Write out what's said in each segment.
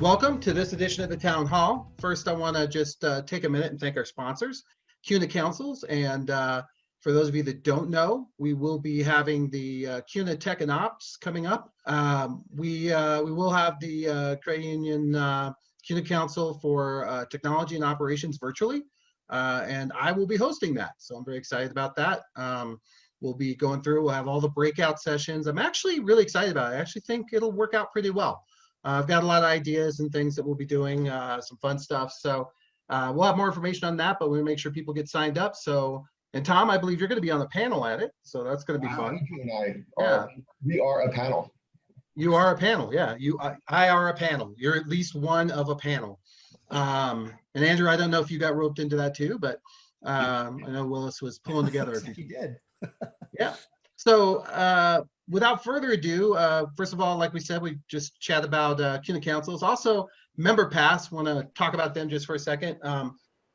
Welcome to this edition of the Town Hall. First, I want to just take a minute and thank our sponsors, CUNA Councils. And for those of you that don't know, we will be having the CUNA Tech and Ops coming up. We will have the Credit Union CUNA Council for Technology and Operations virtually, and I will be hosting that. So I'm very excited about that. We'll be going through, we'll have all the breakout sessions. I'm actually really excited about it. I actually think it'll work out pretty well. I've got a lot of ideas and things that we'll be doing, some fun stuff. So we'll have more information on that, but we'll make sure people get signed up. So, and Tom, I believe you're going to be on the panel at it. So that's going to be fun. We are a panel. You are a panel. Yeah. I are a panel. You're at least one of a panel. And Andrew, I don't know if you got roped into that too, but I know Willis was pulling together. He did. Yeah. So without further ado, first of all, like we said, we just chat about CUNA Councils. Also, MemberPass, want to talk about them just for a second.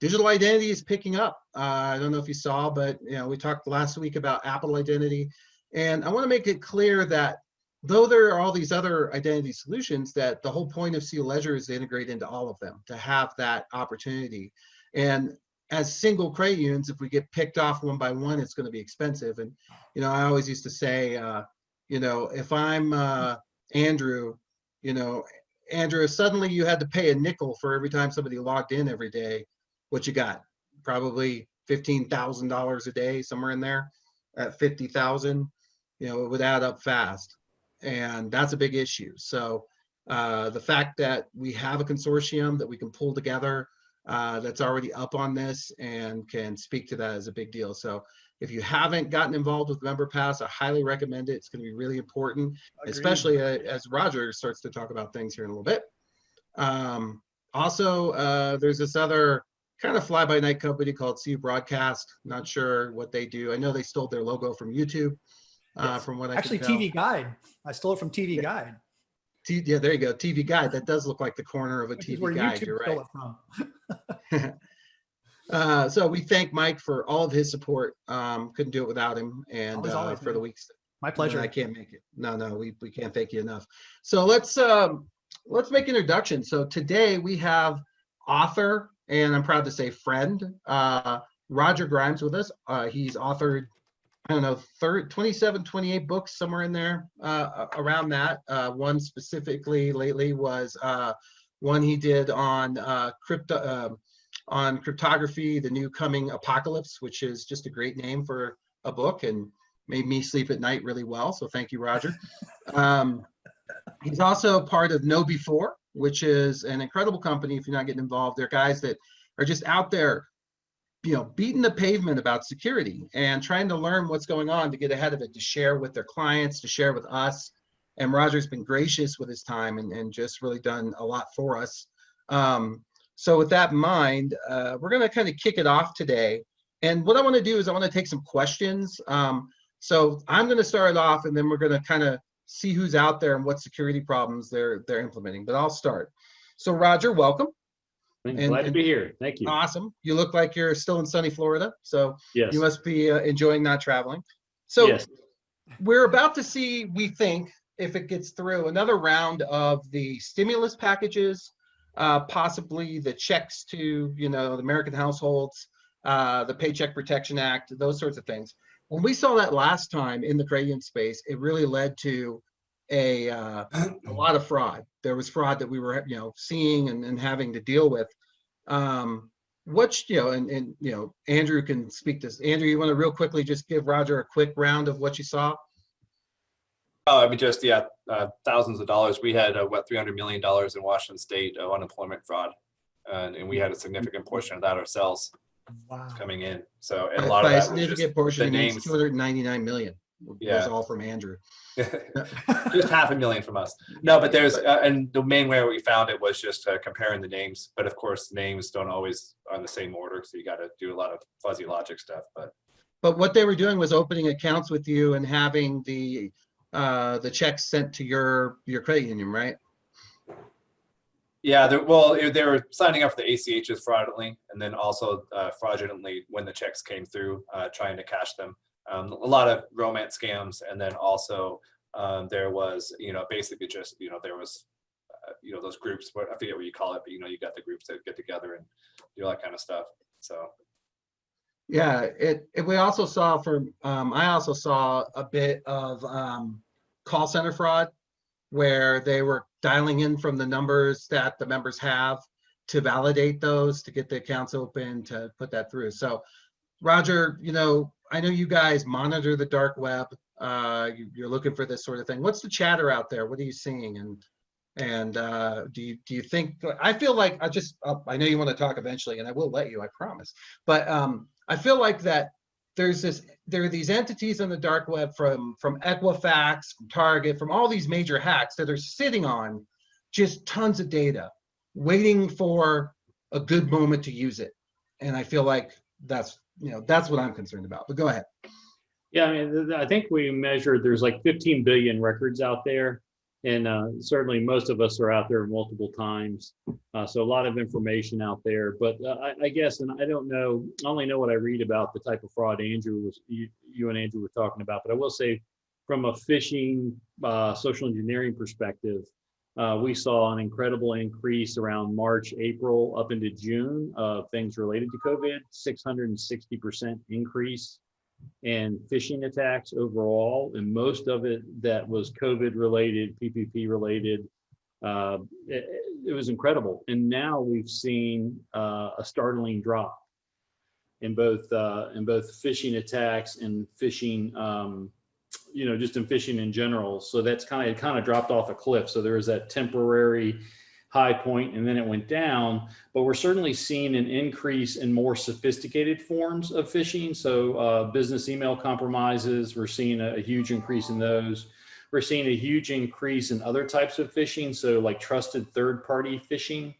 Digital identity is picking up. I don't know if you saw, but we talked last week about Apple Identity. And I want to make it clear that though there are all these other identity solutions, that the whole point of Seal Ledger is to integrate into all of them, to have that opportunity. And as single credit unions, if we get picked off one by one, it's going to be expensive. And, I always used to say, if I'm Andrew, Andrew, if suddenly you had to pay a nickel for every time somebody logged in every day, what you got? Probably $15,000 a day, somewhere in there at 50,000, it would add up fast. And that's a big issue. So the fact that we have a consortium that we can pull together that's already up on this and can speak to that is a big deal. So if you haven't gotten involved with MemberPass, I highly recommend it. It's going to be really important, especially as Roger starts to talk about things here in a little bit. Also, there's this other kind of fly-by-night company called CU Broadcast. Not sure what they do. I know they stole their logo from YouTube. Yes. From what I actually can tell. TV Guide. I stole it from TV Guide. Yeah, there you go. TV Guide. That does look like the corner of a TV Guide. YouTube You're right. It from. So we thank Mike for all of his support. Couldn't do it without him. And always, for the weeks. My pleasure. I can't make it. No, we can't thank you enough. So let's make introductions. So today we have author, and I'm proud to say friend, Roger Grimes with us. He's authored, I don't know, 27, 28 books, somewhere in there, around that. One specifically lately was one he did on cryptography, the new coming apocalypse, which is just a great name for a book and made me sleep at night really well. So thank you, Roger. He's also part of KnowBe4, which is an incredible company. If you're not getting involved, they're guys that are just out there beating the pavement about security and trying to learn what's going on to get ahead of it, to share with their clients, to share with us. And Roger's been gracious with his time and just really done a lot for us. So with that in mind, we're going to kind of kick it off today. And what I want to do is I want to take some questions. So I'm going to start it off, and then we're going to kind of see who's out there and what security problems they're implementing. But I'll start. So Roger, welcome. Glad to be here. Thank you. Awesome. You look like you're still in sunny Florida, so yes. You must be enjoying not traveling. So yes. We're about to see, we think, if it gets through, another round of the stimulus packages, possibly the checks to the American households, the Paycheck Protection Act, those sorts of things. When we saw that last time in the credit union space, it really led to a lot of fraud. There was fraud that we were seeing and having to deal with. Andrew can speak to this. Andrew, you want to real quickly just give Roger a quick round of what you saw? Oh, I mean, just thousands of dollars. We had $300 million in Washington State of unemployment fraud, and we had a significant portion of that ourselves. Wow. Coming in. So and a lot by of a that significant portion, it means 299 million. Yeah, was all from Andrew. Just $500,000 from us. No, but there's and the main way we found it was just comparing the names. But of course, names don't always on the same order, so you got to do a lot of fuzzy logic stuff. But what they were doing was opening accounts with you and having the checks sent to your credit union, right? Yeah, they were signing up for the ACHs fraudulently, and then also fraudulently when the checks came through, trying to cash them. A lot of romance scams, and then also there was, basically just, there was those groups, but I forget what you call it, but you got the groups that get together and do all that kind of stuff. So. Yeah, we also saw I also saw a bit of call center fraud where they were dialing in from the numbers that the members have to validate those, to get the accounts open, to put that through. So Roger, I know you guys monitor the dark web. You're looking for this sort of thing. What's the chatter out there? What are you seeing? And do you think, I feel like I know you want to talk eventually, and I will let you, I promise. But I feel like that there are these entities on the dark web from Equifax, from Target, from all these major hacks that are sitting on just tons of data, waiting for a good moment to use it. And I feel like that's what I'm concerned about. But go ahead. Yeah, I mean, I think we measured there's like 15 billion records out there. And certainly most of us are out there multiple times. So a lot of information out there. But I guess, and I don't know, I only know what I read about the type of fraud you and Andrew were talking about. But I will say from a phishing, social engineering perspective, we saw an incredible increase around March, April, up into June of things related to COVID, 660% increase and phishing attacks overall, and most of it that was COVID related, PPP related. It was incredible. And now we've seen a startling drop in both phishing attacks and phishing, just in phishing in general. So that's kind of dropped off a cliff. So there was that temporary high point and then it went down, but we're certainly seeing an increase in more sophisticated forms of phishing. So business email compromises, we're seeing a huge increase in those. We're seeing a huge increase in other types of phishing. So like trusted third-party phishing,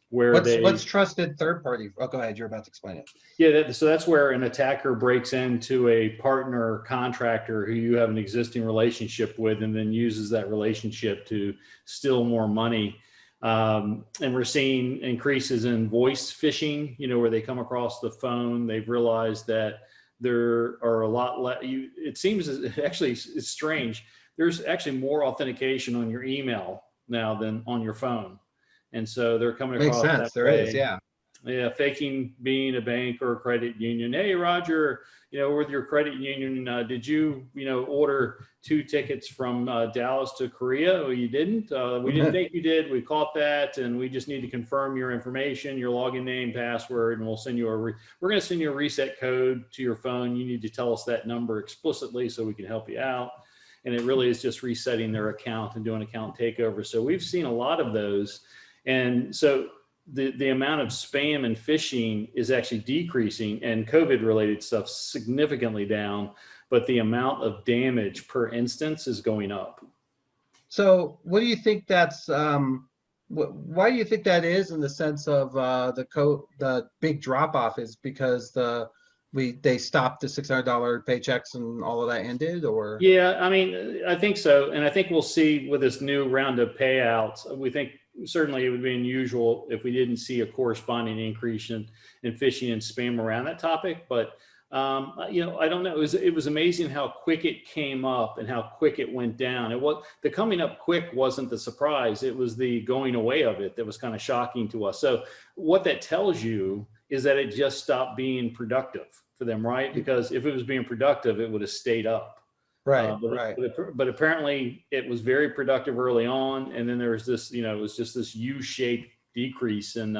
where what's trusted third-party? Oh, go ahead, you're about to explain it. Yeah, so that's where an attacker breaks into a partner contractor who you have an existing relationship with and then uses that relationship to steal more money. And we're seeing increases in voice phishing, where they come across the phone. They've realized that there are a lot less. It seems actually it's strange. There's actually more authentication on your email now than on your phone, and so they're coming across. Makes sense. There is, yeah. Yeah, faking being a bank or a credit union. Hey, Roger, with your credit union, did you, order 2 tickets from Dallas to Korea? Well, you didn't. We didn't think you did. We caught that, and we just need to confirm your information, your login name, password, and we'll send you we're going to send you a reset code to your phone. You need to tell us that number explicitly so we can help you out. And it really is just resetting their account and doing account takeover. So we've seen a lot of those, and so the amount of spam and phishing is actually decreasing, and COVID related stuff significantly down, but the amount of damage per instance is going up. So what do you think that's, why do you think that is, in the sense of the big drop off is because they stopped the $600 paychecks and all of that ended, or? Yeah, I mean, I think so. And I think we'll see with this new round of payouts, we think certainly it would be unusual if we didn't see a corresponding increase in phishing and spam around that topic. But, I don't know. It was amazing how quick it came up and how quick it went down. The coming up quick wasn't the surprise. It was the going away of it that was kind of shocking to us. So what that tells you is that it just stopped being productive for them, right? Because if it was being productive, it would have stayed up. Right, right. But apparently it was very productive early on. And then there was this, it was just this U-shaped decrease. And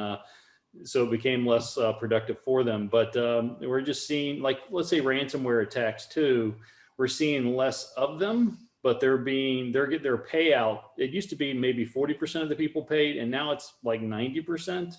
so it became less productive for them. But we're just seeing, like, let's say ransomware attacks too, we're seeing less of them, but they're getting their payout. It used to be maybe 40% of the people paid, and now it's like 90%.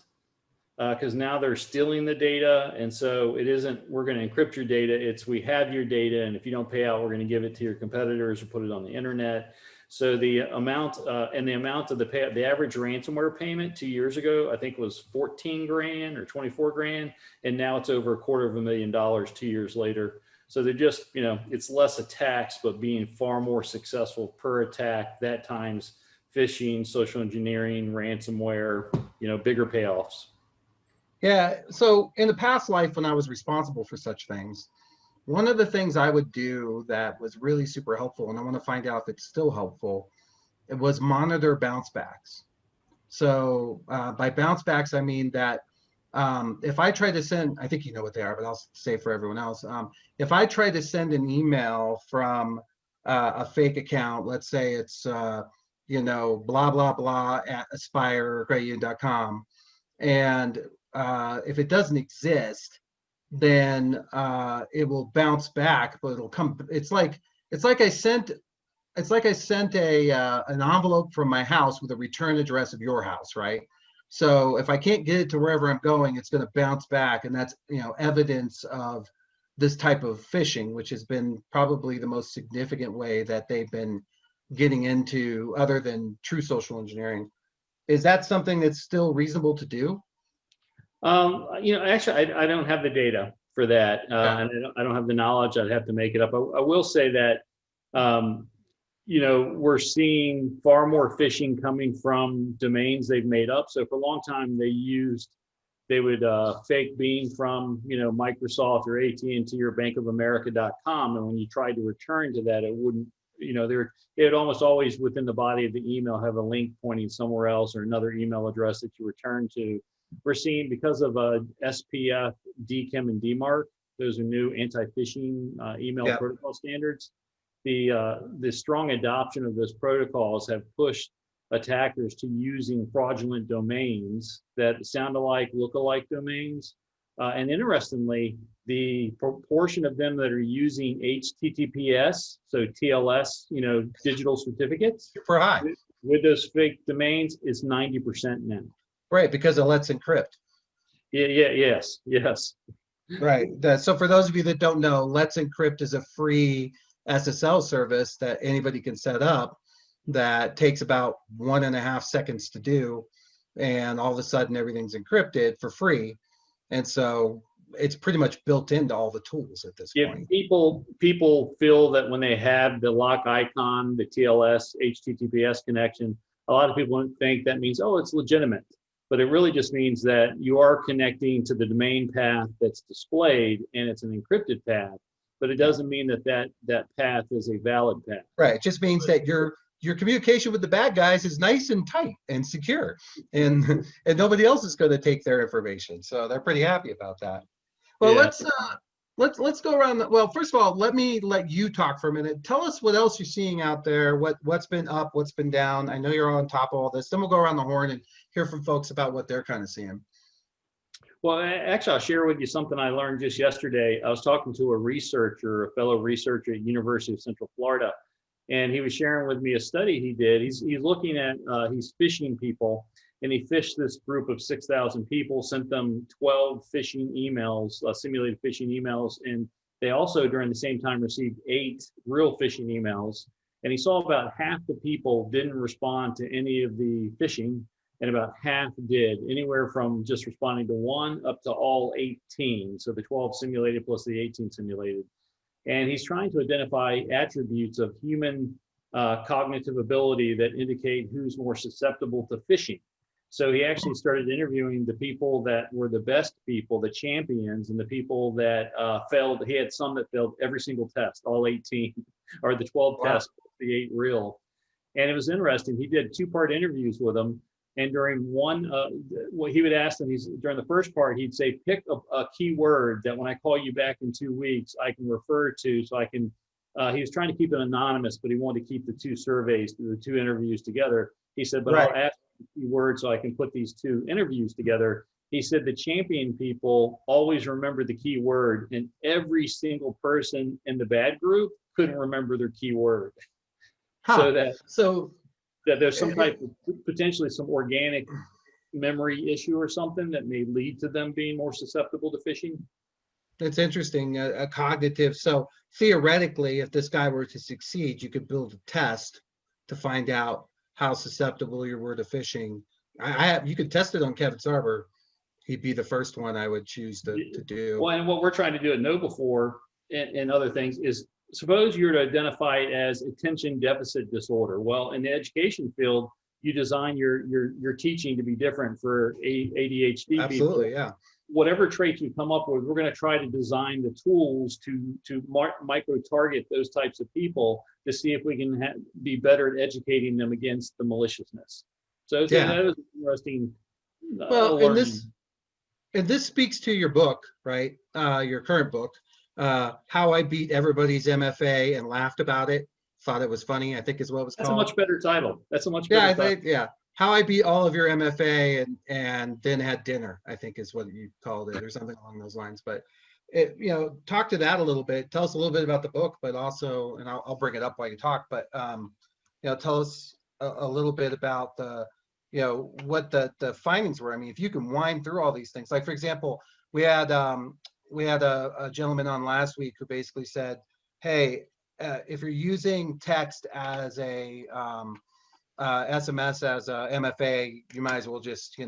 Because now they're stealing the data. And so it isn't, we're going to encrypt your data. It's, we have your data, and if you don't pay out, we're going to give it to your competitors or put it on the internet. So the amount of the average ransomware payment 2 years ago, I think was 14 grand or 24 grand. And now it's over $250,000 2 years later. So they're just, it's less attacks, but being far more successful per attack, that times phishing, social engineering, ransomware, bigger payoffs. Yeah, so in the past life, when I was responsible for such things, one of the things I would do that was really super helpful, and I want to find out if it's still helpful, it was monitor bounce backs. So by bounce backs, I mean that if I try to send, I think you know what they are, but I'll say for everyone else. If I try to send an email from a fake account, let's say it's, blah, blah, blah at aspire.com. And if it doesn't exist, then it will bounce back, but it'll come. It's like I sent an envelope from my house with a return address of your house, right? So if I can't get it to wherever I'm going, it's going to bounce back, and that's evidence of this type of phishing, which has been probably the most significant way that they've been getting into, other than true social engineering. Is that something that's still reasonable to do? Actually, I don't have the data for that, and I don't have the knowledge. I'd have to make it up. I will say that, we're seeing far more phishing coming from domains they've made up. So for a long time, they would fake being from, Microsoft or AT&T or bankofamerica.com. And when you tried to return to that, it wouldn't, it would almost always within the body of the email have a link pointing somewhere else or another email address that you return to. We're seeing, because of SPF, DKIM, and DMARC, those are new anti-phishing email protocol standards. The strong adoption of those protocols have pushed attackers to using fraudulent domains that sound alike, look alike domains. And interestingly, the proportion of them that are using HTTPS, so TLS, digital certificates, Super high. with those fake domains is 90% now. Right, because of Let's Encrypt. Yes. Right. So for those of you that don't know, Let's Encrypt is a free SSL service that anybody can set up that takes about 1.5 seconds to do. And all of a sudden everything's encrypted for free. And so it's pretty much built into all the tools at this point. People feel that when they have the lock icon, the TLS, HTTPS connection, a lot of people think that means, oh, it's legitimate. But it really just means that you are connecting to the domain path that's displayed, and it's an encrypted path. But it doesn't mean that path is a valid path. Right. It just means that your communication with the bad guys is nice and tight and secure, and nobody else is going to take their information. So they're pretty happy about that. Well, let's go around. Well, first of all, let me let you talk for a minute. Tell us what else you're seeing out there. What's been up, what's been down. I know you're on top of all this. Then we'll go around the horn and hear from folks about what they're kind of seeing. Well, actually, I'll share with you something I learned just yesterday. I was talking to a fellow researcher at University of Central Florida, and he was sharing with me a study he did. He's looking at, he's phishing people, and he phished this group of 6,000 people, sent them 12 phishing emails, simulated phishing emails, and they also, during the same time, received 8 real phishing emails. And he saw about half the people didn't respond to any of the phishing, and about half did, anywhere from just responding to 1 up to all 18. So the 12 simulated plus the 18 simulated. And he's trying to identify attributes of human cognitive ability that indicate who's more susceptible to phishing. So he actually started interviewing the people that were the best people, the champions, and the people that failed. He had some that failed every single test, all 18, or the 12 tests, the 8 real. And it was interesting. He did 2-part interviews with them. And during one, what he would ask them, during the first part, he'd say, pick a key word that when I call you back in 2 weeks, I can refer to, so I can, he was trying to keep it anonymous, but he wanted to keep the 2 surveys, the 2 interviews together. He said, but I'll ask a key word so I can put these 2 interviews together. He said the champion people always remember the key word, and every single person in the bad group couldn't remember their key word. So that there's some type of potentially some organic memory issue or something that may lead to them being more susceptible to phishing. That's interesting, a cognitive. So theoretically, if this guy were to succeed, you could build a test to find out how susceptible you were to phishing. You could test it on Kevin Sarber. He'd be the first one I would choose to do. Well, and what we're trying to do at KnowBe4 and other things is, suppose you're to identify it as attention deficit disorder. Well, in the education field, you design your teaching to be different for ADHD Absolutely, people. Yeah. Whatever traits you come up with, we're going to try to design the tools to micro-target those types of people to see if we can be better at educating them against the maliciousness. So Yeah. that was interesting. Well, and learning. this speaks to your book, right? Your current book, How I Beat Everybody's MFA and Laughed About It. Thought it was funny, I think is what it was That's a called. much better title. That's a much Yeah, better I title. think, yeah. How I Beat All of Your MFA and then had dinner, I think is what you called it, or something along those lines. But talk to that a little bit. Tell us a little bit about the book, but also, and I'll bring it up while you talk, but tell us a little bit about what the findings were. I mean, if you can wind through all these things, like for example, we had a gentleman on last week who basically said, hey, if you're using text as a SMS as a MFA, you might as well just,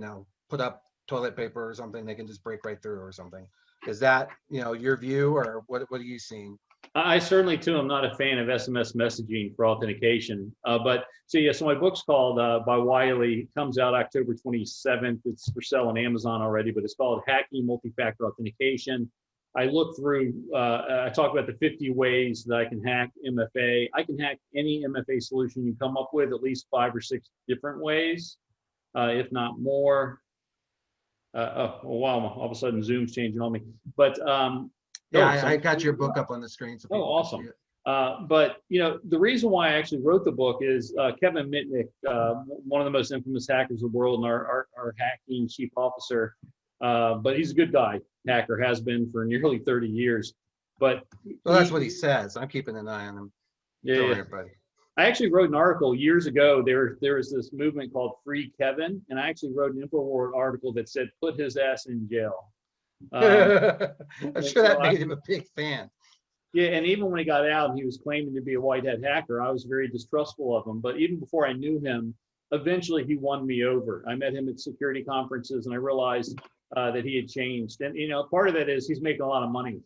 put up toilet paper or something. They can just break right through or something. Is that, your view, or what are you seeing? I certainly too am not a fan of SMS messaging for authentication. So my book's called by Wiley, comes out October 27th. It's for sale on Amazon already, but it's called Hacking Multi-Factor Authentication. I look through, I talk about the 50 ways that I can hack MFA. I can hack any MFA solution you come up with, at least 5 or 6 different ways, if not more. Oh, wow, all of a sudden Zoom's changing on me. But I got your book up on the screen. So Oh, people can awesome. see it. But the reason why I actually wrote the book is Kevin Mitnick, one of the most infamous hackers of the world, and our hacking chief officer. But he's a good guy, hacker, has been for nearly 30 years. But Well, that's what he says. I'm keeping an eye on him. Yeah, Don't yeah. worry, buddy. I actually wrote an article years ago. There was this movement called Free Kevin, and I actually wrote an InfoWars article that said put his ass in jail. I'm sure that so made him a big fan. Yeah, and even when he got out and he was claiming to be a white hat hacker, I was very distrustful of him. But even before I knew him, eventually he won me over. I met him at security conferences, and I realized that he had changed. And part of that is he's making a lot of money,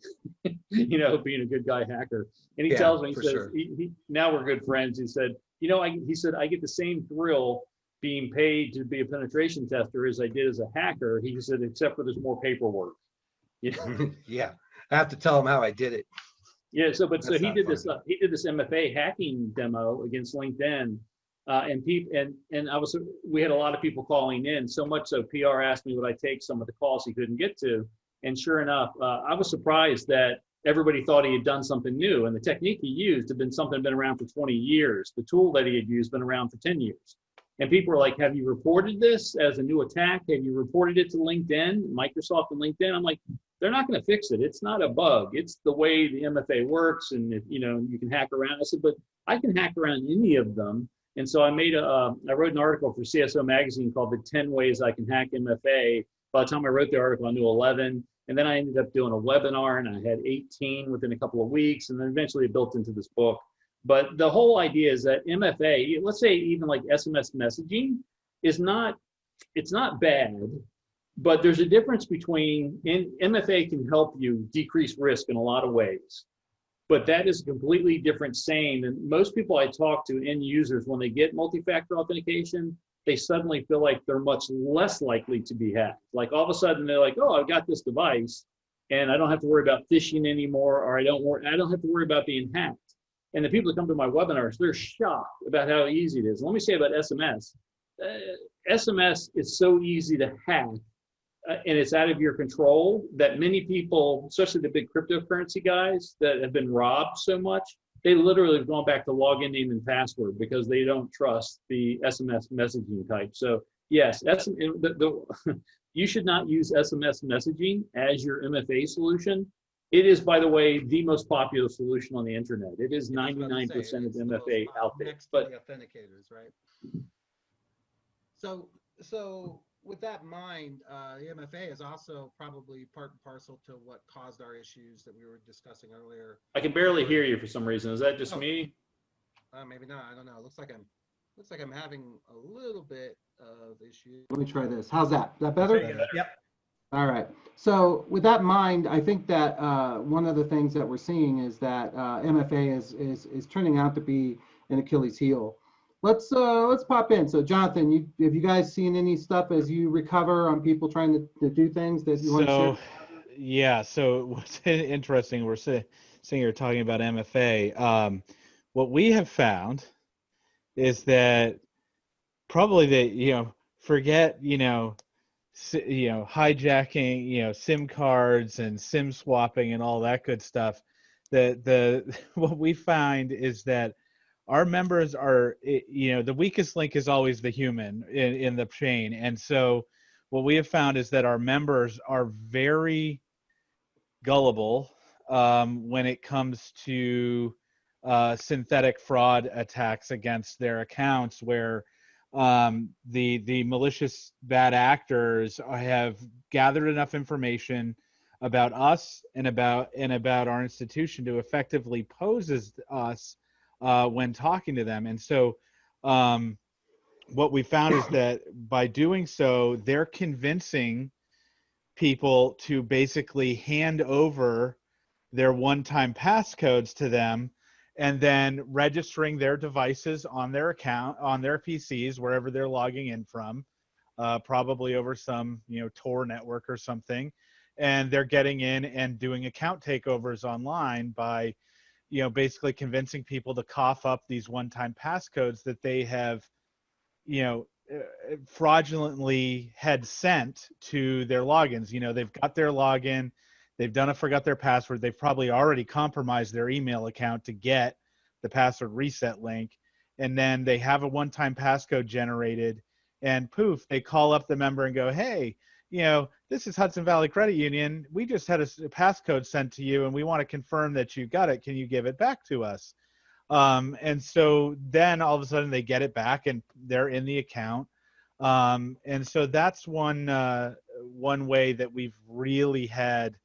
being a good guy hacker. And he tells me, he for says, sure. now we're good friends. He said, I get the same thrill being paid to be a penetration tester as I did as a hacker. He said, except for there's more paperwork. Yeah, I have to tell him how I did it. Yeah, so That's he not did this. funny. He did this MFA hacking demo against LinkedIn, we had a lot of people calling in. So much so, PR asked me would I take some of the calls he couldn't get to, and sure enough, I was surprised that everybody thought he had done something new, and the technique he used had been something that had been around for 20 years. The tool that he had used been around for 10 years. And people were like, have you reported this as a new attack? Have you reported it to LinkedIn, Microsoft and LinkedIn? I'm like, they're not going to fix it. It's not a bug. It's the way the MFA works, and you can hack around. I said, but I can hack around any of them. And so I wrote an article for CSO Magazine called The 10 Ways I Can Hack MFA. By the time I wrote the article, I knew 11. And then I ended up doing a webinar, and I had 18 within a couple of weeks. And then eventually it built into this book. But the whole idea is that MFA, let's say even like SMS messaging, it's not bad, but there's a difference between, MFA can help you decrease risk in a lot of ways, but that is a completely different saying. And most people I talk to, end users, when they get multi-factor authentication, they suddenly feel like they're much less likely to be hacked. Like all of a sudden they're like, oh, I've got this device and I don't have to worry about phishing anymore, or I don't have to worry about being hacked. And the people that come to my webinars, they're shocked about how easy it is. Let me say about SMS. SMS is so easy to hack, and it's out of your control, that many people, especially the big cryptocurrency guys that have been robbed so much, they literally have gone back to login name and password because they don't trust the SMS messaging type. So yes, you should not use SMS messaging as your MFA solution. It is, by the way, the most popular solution on the internet. It is 99% of MFA out there. Next to But the authenticators, right? So with that in mind, the MFA is also probably part and parcel to what caused our issues that we were discussing earlier. I can barely hear you for some reason. Is that just Oh. me? Maybe not. I don't know. Looks like I'm having a little bit of issue. Let me try this. How's that? Is that better? Yep. All right. So with that in mind, I think that one of the things that we're seeing is that MFA is turning out to be an Achilles heel. Let's pop in. So Jonathan, have you guys seen any stuff as you recover on people trying to do things that you want to share? Yeah. So what's interesting, we're sitting here talking about MFA. What we have found is that probably forget, hijacking, SIM cards and SIM swapping and all that good stuff. The what we find is that our members are, the weakest link is always the human in the chain. And so what we have found is that our members are very gullible when it comes to synthetic fraud attacks against their accounts, where the malicious bad actors have gathered enough information about us and about our institution to effectively pose as us when talking to them. And so what we found is that by doing so, they're convincing people to basically hand over their one-time passcodes to them, and then registering their devices on their account, on their PCs, wherever they're logging in from, probably over some, Tor network or something. And they're getting in and doing account takeovers online by, basically convincing people to cough up these one-time passcodes that they have, fraudulently had sent to their logins. They've got their login, they've forgot their password, they've probably already compromised their email account to get the password reset link, and then they have a one-time passcode generated, and poof, they call up the member and go, hey, this is Hudson Valley Credit Union, we just had a passcode sent to you and we want to confirm that you got it, can you give it back to us? And so then all of a sudden they get it back and they're in the account. And so that's one way that we've really had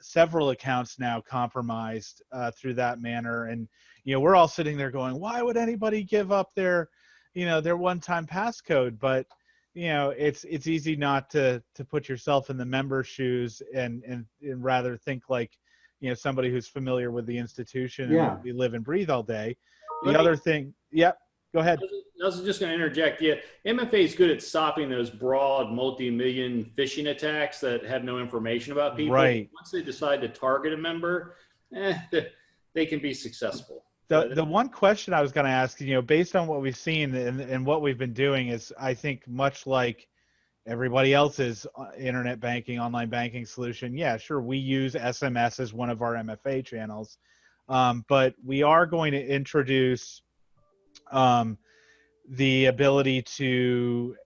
several accounts now compromised through that manner. And, we're all sitting there going, why would anybody give up their one-time passcode? But, it's easy not to put yourself in the member's shoes and rather think like, somebody who's familiar with the institution and what we live and breathe all day. The other thing, go ahead. I was just going to interject. Yeah, MFA is good at stopping those broad multi-million phishing attacks that have no information about people. Right. Once they decide to target a member, they can be successful. The one question I was going to ask, based on what we've seen and what we've been doing is, I think much like everybody else's internet banking, online banking solution, yeah, sure, we use SMS as one of our MFA channels, but we are going to introduce the ability to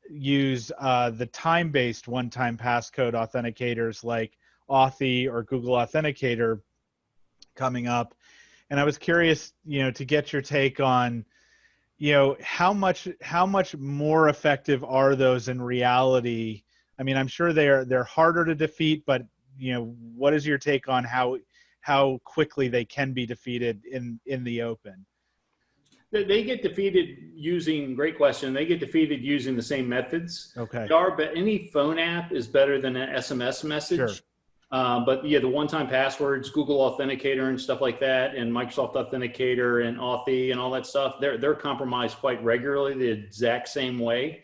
use the time-based one-time passcode authenticators like Authy or Google Authenticator coming up. And I was curious, to get your take on, how much more effective are those in reality? I mean, I'm sure they're harder to defeat, but what is your take on how quickly they can be defeated in the open? They get defeated using, great question. They get defeated using the same methods. Okay. Any phone app is better than an SMS message. Sure. But yeah, the one-time passwords, Google Authenticator and stuff like that, and Microsoft Authenticator and Authy and all that stuff, they're compromised quite regularly the exact same way,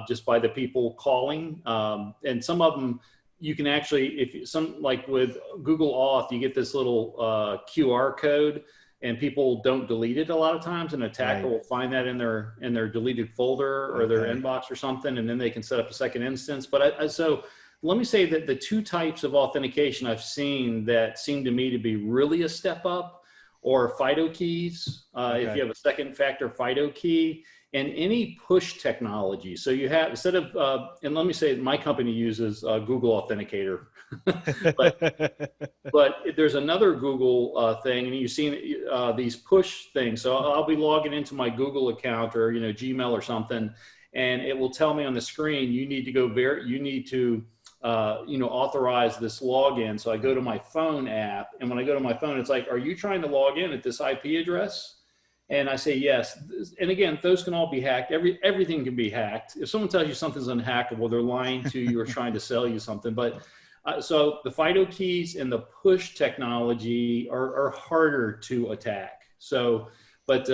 just by the people calling. And some of them, you can actually, like with Google Auth, you get this little QR code, and people don't delete it a lot of times. An attacker will find that in their deleted folder or their inbox or something, and then they can set up a second instance. But so let me say that the two types of authentication I've seen that seem to me to be really a step up are FIDO keys, if you have a second factor FIDO key, and any push technology. So you have, instead of, and let me say my company uses Google Authenticator, but there's another Google thing, and you've seen these push things. So I'll be logging into my Google account or, Gmail or something, and it will tell me on the screen, you need to go authorize this login. So I go to my phone app, and when I go to my phone, it's like, are you trying to log in at this IP address? And I say yes. And again, those can all be hacked. Everything can be hacked. If someone tells you something's unhackable, they're lying to you or trying to sell you something. But so the FIDO keys and the push technology are harder to attack. So, But,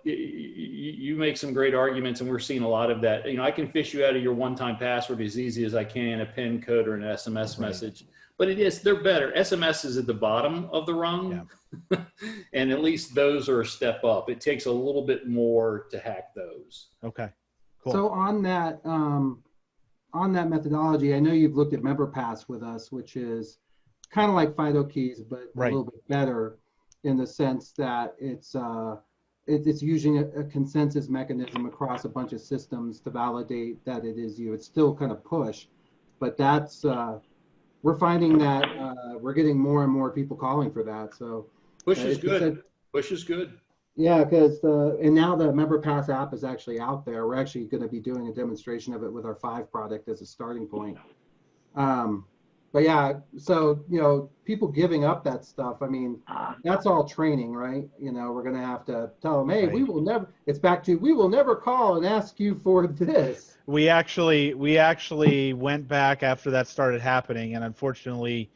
you make some great arguments, and we're seeing a lot of that. I can fish you out of your one-time password as easy as I can, a PIN code or an SMS message. But they're better. SMS is at the bottom of the rung. Yeah. And at least those are a step up. It takes a little bit more to hack those. Okay, cool. So on that methodology, I know you've looked at MemberPass with us, which is kind of like FIDO-Keys, but a little bit better in the sense that it's using a consensus mechanism across a bunch of systems to validate that it is you. It's still kind of push, but that's we're finding that we're getting more and more people calling for that. So push is good. Push is good. Yeah, because and now the MemberPass app is actually out there. We're actually going to be doing a demonstration of it with our 5 product as a starting point. But yeah, so people giving up that stuff. I mean, that's all training, right? We're going to have to tell them, hey, we will never. It's back to we will never call and ask you for this. We actually went back after that started happening, and unfortunately,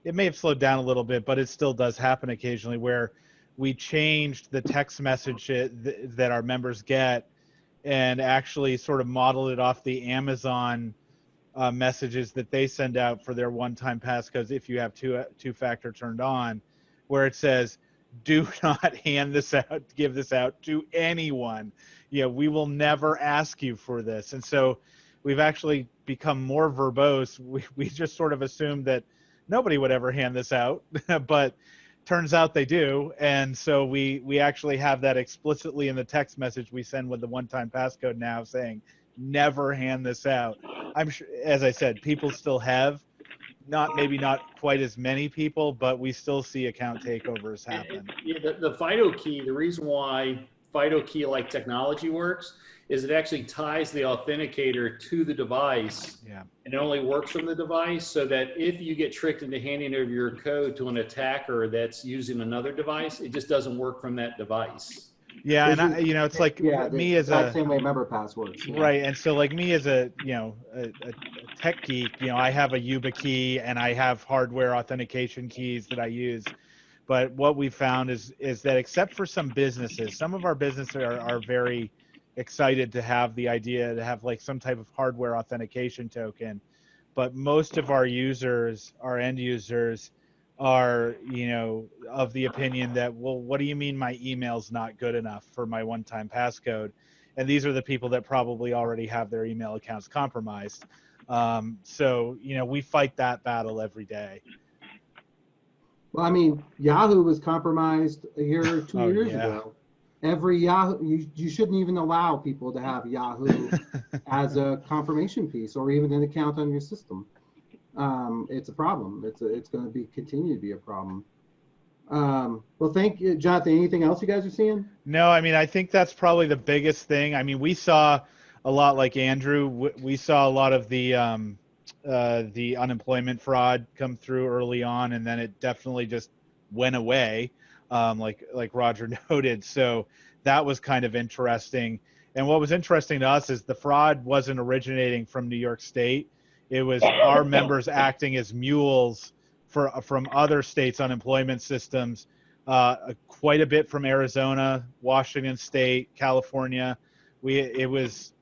it may have slowed down a little bit, but it still does happen occasionally where we changed the text message that our members get and actually sort of modeled it off the Amazon messages that they send out for their one-time passcodes if you have two-factor turned on, where it says, do not give this out to anyone. We will never ask you for this. And so we've actually become more verbose. We just sort of assumed that nobody would ever hand this out, but turns out they do. And so we actually have that explicitly in the text message we send with the one-time passcode now, saying never hand this out. I'm sure, as I said, people still have, maybe not quite as many people, but we still see account takeovers happen. The FIDO-Key, the reason why FIDO-Key-like technology works is it actually ties the authenticator to the device. Yeah. And it only works from the device, so that if you get tricked into handing over your code to an attacker that's using another device, it just doesn't work from that device. Yeah, and it's like me as a same way MemberPass works. Yeah. Right, and so like me as a tech geek, I have a YubiKey and I have hardware authentication keys that I use. But what we found is that except for some businesses, some of our businesses are very excited to have the idea to have like some type of hardware authentication token, but most of our users, our end users, are of the opinion that, well, what do you mean my email's not good enough for my one-time passcode? And these are the people that probably already have their email accounts compromised. So we fight that battle every day. Well, I mean, Yahoo was compromised a year or 2 years ago. Every Yahoo, you shouldn't even allow people to have Yahoo as a confirmation piece or even an account on your system. It's a problem. It's going to continue to be a problem. Well, thank you, Jonathan. Anything else you guys are seeing? No, I mean, I think that's probably the biggest thing. I mean, we saw a lot, like Andrew. We saw a lot of the unemployment fraud come through early on, and then it definitely just went away, like Roger noted. So that was kind of interesting. And what was interesting to us is the fraud wasn't originating from New York State. It was our members acting as mules from other states' unemployment systems, quite a bit from Arizona, Washington State, California. It was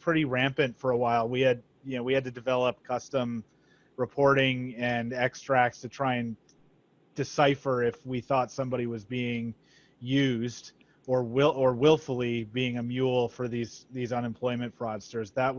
pretty rampant for a while. We had to develop custom reporting and extracts to try and decipher if we thought somebody was being used or willfully being a mule for these unemployment fraudsters. That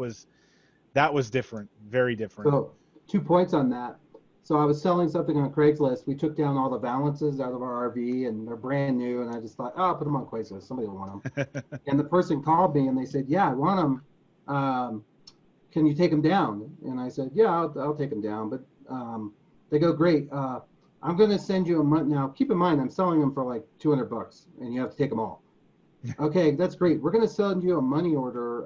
was different, very different. So 2 points on that. So I was selling something on Craigslist. We took down all the balances out of our RV and they're brand new. And I just thought, I'll put them on Craigslist. Somebody will want them. And the person called me and they said, yeah, I want them. Can you take them down? And I said, yeah, I'll take them down. But they go, great. I'm going to send you a month. Now, keep in mind, I'm selling them for like $200 and you have to take them all. Okay, that's great. We're going to send you a money order.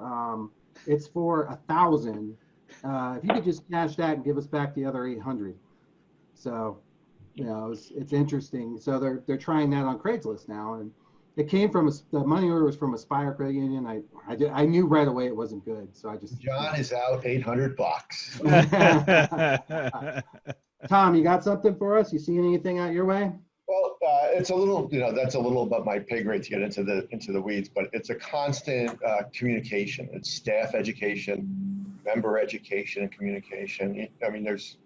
It's for 1,000. If you could just cash that and give us back the other 800. So, it's interesting. So they're trying that on Craigslist now, and it came from the money order was from Aspire Credit Union. I knew right away it wasn't good, so I just. John is out $800. Tom, you got something for us? You see anything out your way? Well, It's a little, that's a little above my pay grade to get into the weeds, but it's a constant communication. It's staff education, member education and communication. I mean, it's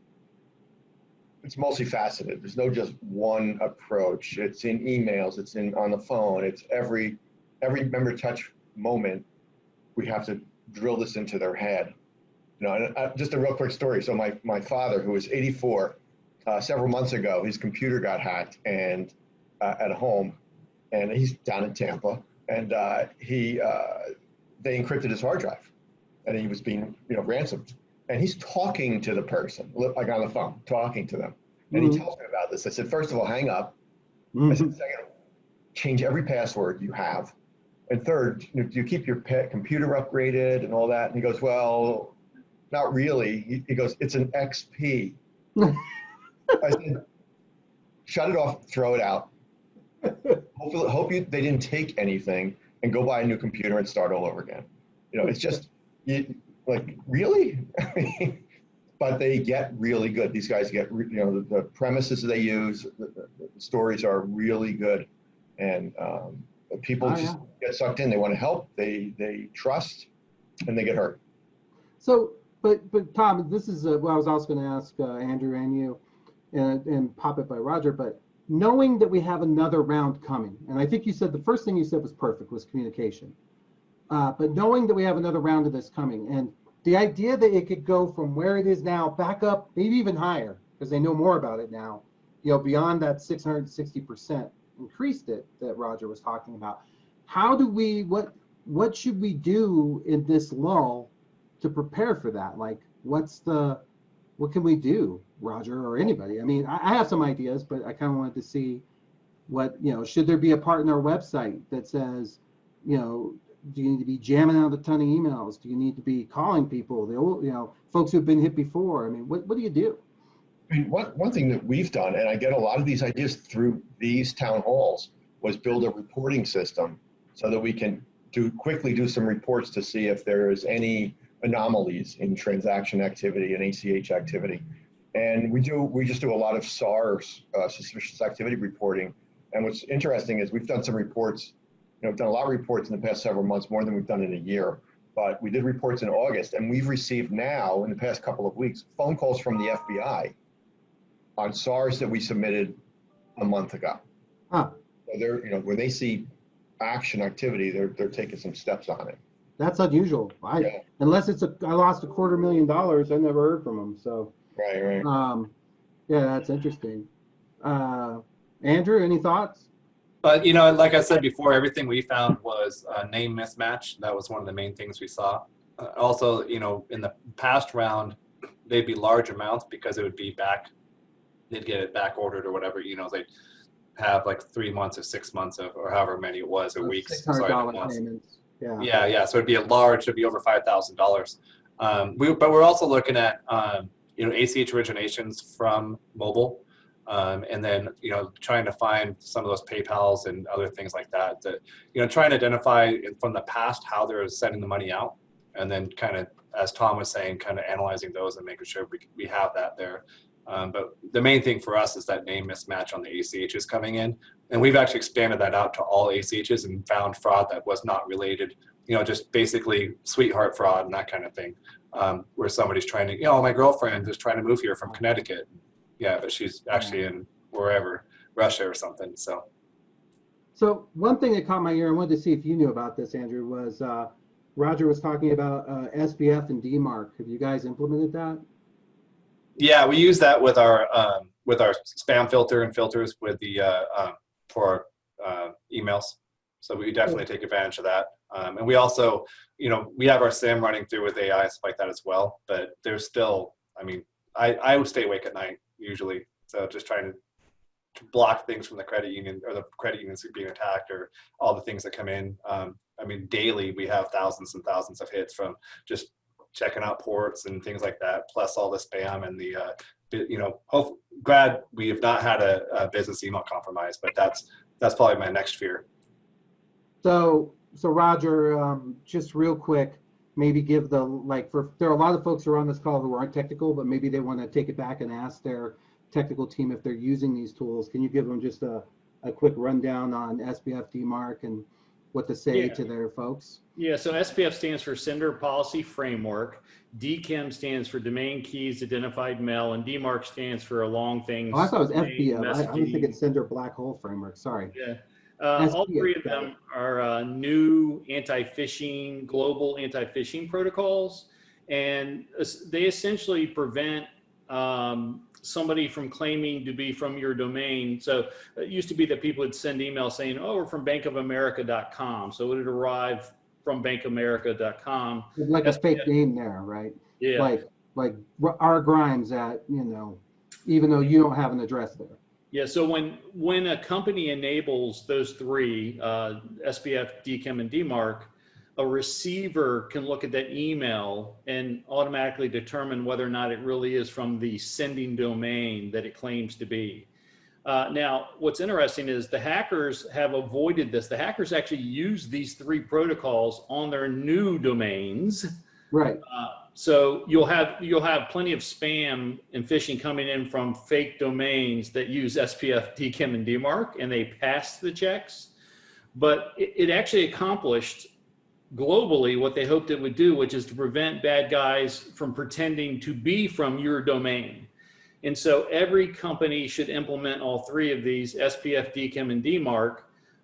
multifaceted. There's no just one approach. It's in emails, it's on the phone, it's every member touch moment. We have to drill this into their head. Just a real quick story. So my father, who was 84, several months ago, his computer got hacked and at a home, and he's down in Tampa, and they encrypted his hard drive, and he was being ransomed, and he's talking to the person, like on the phone, talking to them, and he tells me about this. I said, first of all, hang up. I said, second, change every password you have, and third, do you keep your computer upgraded and all that? And he goes, well, not really. He goes, it's an XP. I said, shut it off, throw it out. Hope they didn't take anything, and go buy a new computer and start all over again. It's just like, really? But they get really good. These guys get, the premises they use, the stories are really good, and people just get sucked in. They want to help. They trust, and they get hurt. So, but Tom, this is what I was also going to ask Andrew and you, and pop it by Roger. But knowing that we have another round coming, and I think you said the first thing you said was perfect, was communication. But knowing that we have another round of this coming, and the idea that it could go from where it is now back up, maybe even higher, because they know more about it now, beyond that 660% increased it that Roger was talking about. How do we, what should we do in this lull to prepare for that? Like, what can we do, Roger, or anybody? I mean, I have some ideas, but I kind of wanted to see what, should there be a part in our website that says, do you need to be jamming out a ton of emails? Do you need to be calling people, the old, folks who've been hit before? I mean, what do you do? I mean, one thing that we've done, and I get a lot of these ideas through these town halls, was build a reporting system so that we can quickly do some reports to see if there is any anomalies in transaction activity and ACH activity. And we just do a lot of SARS, suspicious activity reporting. And what's interesting is we've done some reports, we've done a lot of reports in the past several months, more than we've done in a year. But we did reports in August, and we've received now, in the past couple of weeks, phone calls from the FBI on SARS that we submitted a month ago. Huh. So they're, when they see action activity, they're taking some steps on it. That's unusual. Unless I lost $250,000, I never heard from them. So Right. yeah, that's interesting. Andrew, any thoughts? But like I said before, everything we found was a name mismatch. That was one of the main things we saw. Also, in the past round, they'd be large amounts because it would be back. They'd get it back ordered or whatever. They'd have like 3 months or 6 months of, or however many it was, or weeks. $600 payments. Yeah. Yeah. So it'd be it'd be over $5,000. But we're also looking at ACH originations from mobile. And then, trying to find some of those PayPals and other things like that, trying to identify from the past how they're sending the money out. And then kind of, as Tom was saying, kind of analyzing those and making sure we have that there. But the main thing for us is that name mismatch on the ACHs coming in. And we've actually expanded that out to all ACHs and found fraud that was not related, just basically sweetheart fraud and that kind of thing, where somebody's trying to, my girlfriend is trying to move here from Connecticut. Yeah, but she's actually in wherever, Russia or something. So one thing that caught my ear, I wanted to see if you knew about this, Andrew, was Roger was talking about SBF and DMARC. Have you guys implemented that? Yeah, we use that with our spam filter and filters with the for emails. So we definitely take advantage of that. And we also, we have our SIM running through with AI, stuff like that as well. But there's still, I would stay awake at night usually. So just trying to block things from the credit union, or the credit unions being attacked, or all the things that come in. Daily we have thousands and thousands of hits from just checking out ports and things like that, plus all the spam and the, glad we have not had a business email compromise, but that's probably my next fear. So Roger, just real quick, maybe give there are a lot of folks who are on this call who aren't technical, but maybe they want to take it back and ask their technical team if they're using these tools. Can you give them just a a quick rundown on SPF DMARC and what to say Yeah. to their folks? Yeah, so SPF stands for Sender Policy Framework. DKIM stands for Domain Keys Identified Mail, and DMARC stands for a long thing. Oh, I thought it was domain FBF. I was messaging. thinking Sender Black Hole Framework. Sorry. Yeah. All SPF, three of got them are new anti-phishing, global anti-phishing protocols, and they essentially prevent somebody from claiming to be from your domain. So it used to be that people would send emails saying, oh, we're from bankofamerica.com. So it would arrive from bankofamerica.com. Like a SPF. fake name there, right? Yeah. Like R Grimes at, even though you don't have an address there. Yeah, so when a company enables those three, SPF, DKIM, and DMARC, a receiver can look at that email and automatically determine whether or not it really is from the sending domain that it claims to be. Now, what's interesting is the hackers have avoided this. The hackers actually use these three protocols on their new domains. Right. So you'll have plenty of spam and phishing coming in from fake domains that use SPF, DKIM, and DMARC, and they pass the checks. But it actually accomplished globally what they hoped it would do, which is to prevent bad guys from pretending to be from your domain. And so every company should implement all three of these, SPF, DKIM, and DMARC.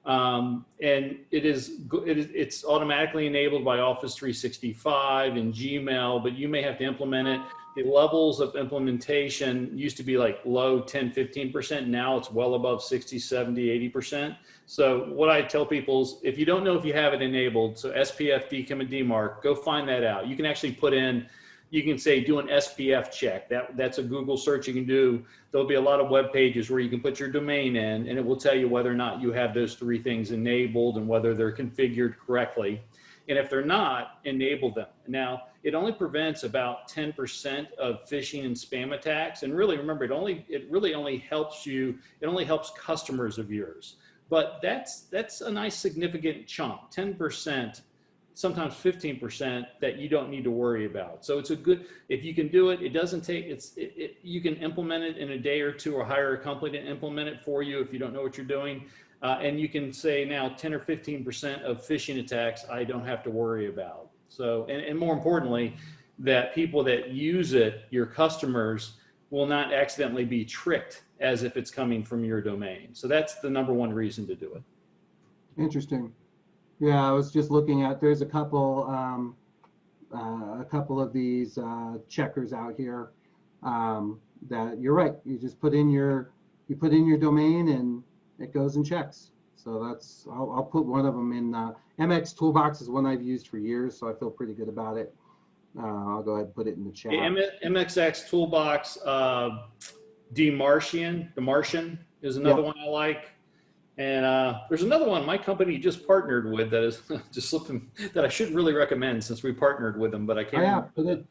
And it's automatically enabled by Office 365 and Gmail, but you may have to implement it. The levels of implementation used to be like low 10, 15%. Now it's well above 60, 70, 80%. So what I tell people is if you don't know if you have it enabled, so SPF, DKIM, and DMARC, go find that out. You can actually put in, you can say do an SPF check. That's a Google search you can do. There'll be a lot of web pages where you can put your domain in and it will tell you whether or not you have those three things enabled and whether they're configured correctly. And if they're not, enable them. Now, it only prevents about 10% of phishing and spam attacks. And really, remember, it really only helps you, it only helps customers of yours. But that's a nice significant chunk, 10%, sometimes 15% that you don't need to worry about. So it's a good, if you can do it, it doesn't take, you can implement it in a day or two or hire a company to implement it for you if you don't know what you're doing. And you can say now 10 or 15% of phishing attacks I don't have to worry about. So, and more importantly, that people that use it, your customers, will not accidentally be tricked as if it's coming from your domain. So that's the number one reason to do it. Interesting. Yeah, I was just looking at, there's a couple of these checkers out here that you're right. You just put in your domain and it goes and checks. So that's, I'll put one of them in. MX Toolbox is one I've used for years, so I feel pretty good about it. I'll go ahead and put it in the chat. MXX Toolbox, DMartian is another one I like. And there's another one my company just partnered with that is just slipping, that I shouldn't really recommend since we partnered with them, but I can't remember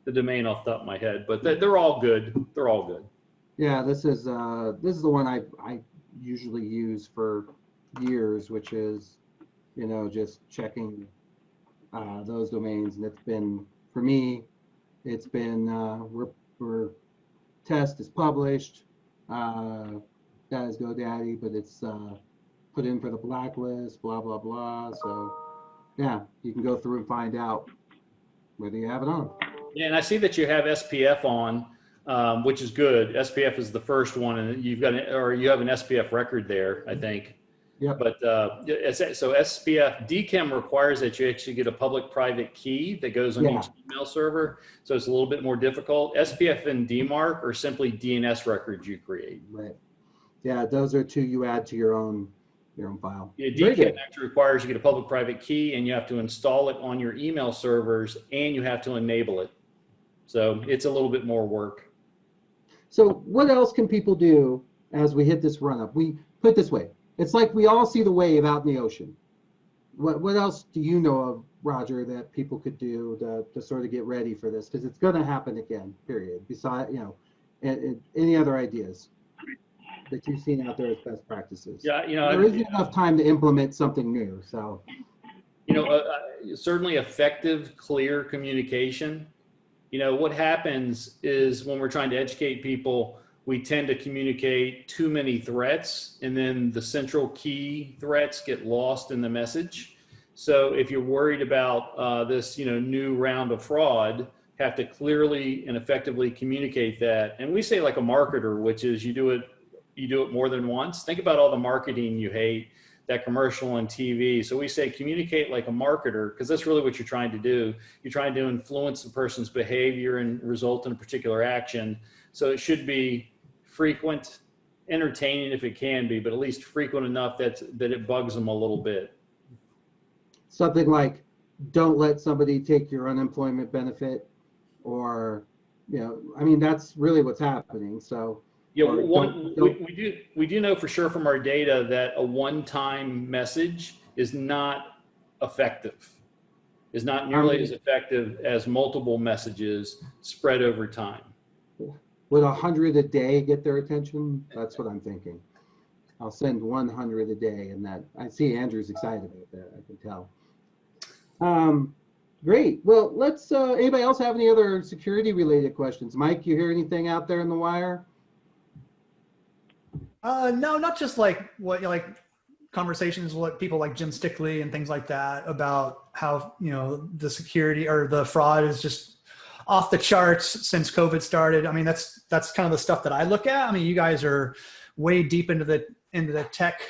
the domain off the top of my head. But they're all good. They're all good. Yeah, this is the one I usually use for years, which is, just checking those domains. And it's been, for me, it's been, we're test is published, that is GoDaddy, but it's put in for the blacklist, blah, blah, blah. So yeah, you can go through and find out whether you have it on. Yeah, and I see that you have SPF on, which is good. SPF is the first one, and you've got you have an SPF record there, I think. Yeah. But so SPF DKIM requires that you actually get a public-private key that goes on each email server, so it's a little bit more difficult. SPF and DMARC are simply DNS records you create. Right. Yeah, those are two you add to your own file. Yeah, DKIM actually requires you get a public-private key, and you have to install it on your email servers, and you have to enable it. So it's a little bit more work. So what else can people do as we hit this run up? We put it this way. It's like we all see the wave out in the ocean. What else do you know of, Roger, that people could do to sort of get ready for this? Because it's going to happen again, period. Besides, and any other ideas that you've seen out there as best practices? Yeah, there isn't enough time to implement something new. So, certainly effective, clear communication. What happens is when we're trying to educate people, we tend to communicate too many threats, and then the central key threats get lost in the message. So if you're worried about this, new round of fraud, have to clearly and effectively communicate that. And we say like a marketer, which is you do it more than once. Think about all the marketing you hate, that commercial on TV. So we say communicate like a marketer, because that's really what you're trying to do. You're trying to influence the person's behavior and result in a particular action. So it should be frequent, entertaining if it can be, but at least frequent enough that it bugs them a little bit. Something like, don't let somebody take your unemployment benefit, or, that's really what's happening. So Yeah, or we do know for sure from our data that a one-time message is not effective, is not nearly as effective as multiple messages spread over time. Would 100 a day get their attention? That's what I'm thinking. I'll send 100 a day, and that I see Andrew's excited about that. I can tell. Great. Well, let's. Anybody else have any other security-related questions? Mike, you hear anything out there in the wire? No, not just like conversations with people like Jim Stickley and things like that about how, the security or the fraud is just off the charts since COVID started. I mean, that's kind of the stuff that I look at. I mean, you guys are way deep into the tech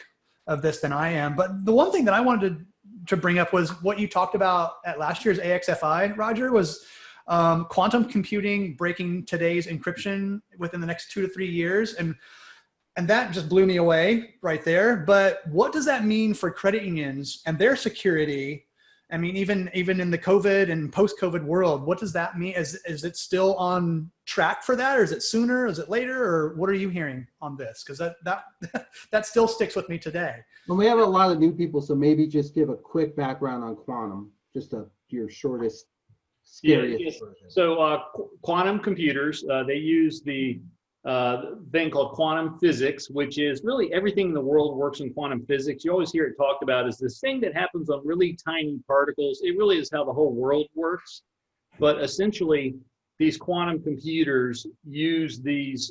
of this than I am. But the one thing that I wanted to bring up was what you talked about at last year's AXFI, Roger, was quantum computing breaking today's encryption within the next 2 to 3 years. And that just blew me away right there. But what does that mean for credit unions and their security? I mean, even in the COVID and post-COVID world, what does that mean? Is it still on track for that, or is it sooner? Is it later? Or what are you hearing on this? Because that still sticks with me today. Well, we have a lot of new people, so maybe just give a quick background on quantum, just your shortest, scariest version. So quantum computers, they use the thing called quantum physics, which is really everything in the world works in quantum physics. You always hear it talked about as this thing that happens on really tiny particles. It really is how the whole world works. But essentially, these quantum computers use these,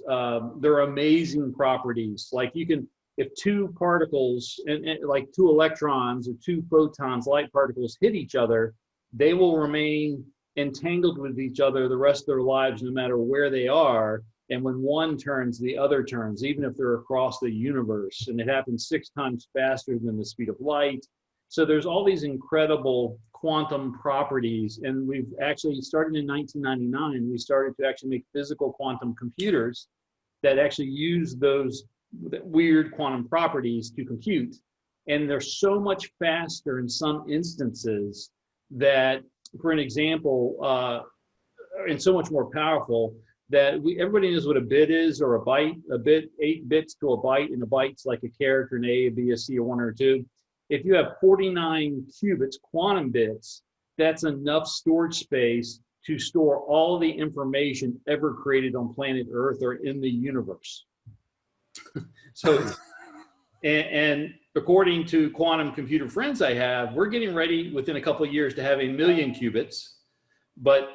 their amazing properties. Like if two particles, and like two electrons or two photons, light particles hit each other, they will remain entangled with each other the rest of their lives, no matter where they are. And when one turns, the other turns, even if they're across the universe. And it happens 6 times faster than the speed of light. So there's all these incredible quantum properties. And we've actually started in 1999, we started to actually make physical quantum computers that actually use those weird quantum properties to compute. And they're so much faster in some instances that, for an example, and so much more powerful, that everybody knows what a bit is, or a byte. A bit, 8 bits to a byte, and a byte's like a character, an A, a B, a C, a 1 or a 2. If you have 49 qubits, quantum bits, that's enough storage space to store all the information ever created on planet Earth or in the universe. So, and according to quantum computer friends I have, we're getting ready within a couple of years to have 1 million qubits, but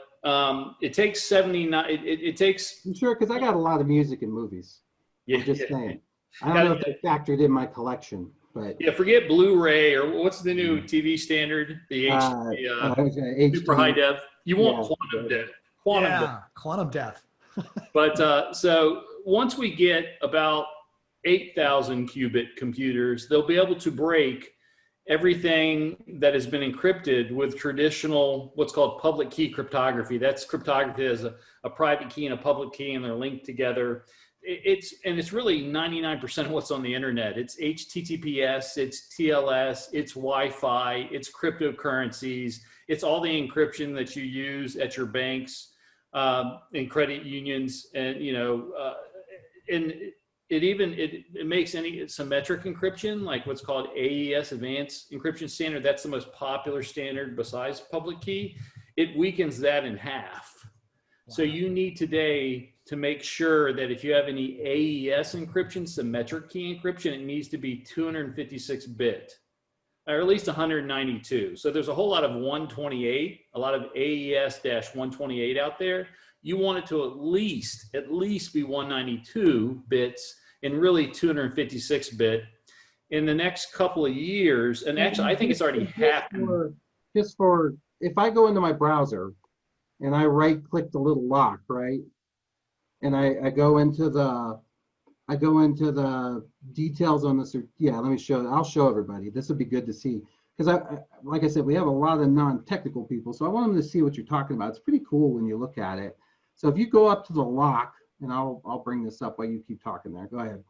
it takes 79. It takes. I'm sure, because I got a lot of music and movies. Yeah, I'm just saying. I don't know if they factored in my collection, but yeah, forget Blu-ray or what's the new TV standard? The HD, super high def. You want quantum def. Quantum def. But so once we get about 8,000 qubit computers, they'll be able to break everything that has been encrypted with traditional, what's called public key cryptography. That's cryptography as a private key and a public key, and they're linked together. It's really 99% of what's on the internet. It's HTTPS, it's TLS, it's Wi-Fi, it's cryptocurrencies, it's all the encryption that you use at your banks and credit unions, and and it makes any symmetric encryption, like what's called AES, Advanced Encryption Standard. That's the most popular standard besides public key. It weakens that in half. Wow. So you need today to make sure that if you have any AES encryption, symmetric key encryption, it needs to be 256 bit, or at least 192. So there's a whole lot of 128, a lot of AES-128 out there. you want it to at least be 192 bits and really 256 bit. In the next couple of years, and actually I think it's already happened. If I go into my browser and I right click the little lock, right? And I go into the details on this. Yeah, let me show. I'll show everybody. This would be good to see because like I said, we have a lot of non-technical people, so I want them to see what you're talking about. It's pretty cool when you look at it. So if you go up to the lock, and I'll bring this up while you keep talking there. Go ahead.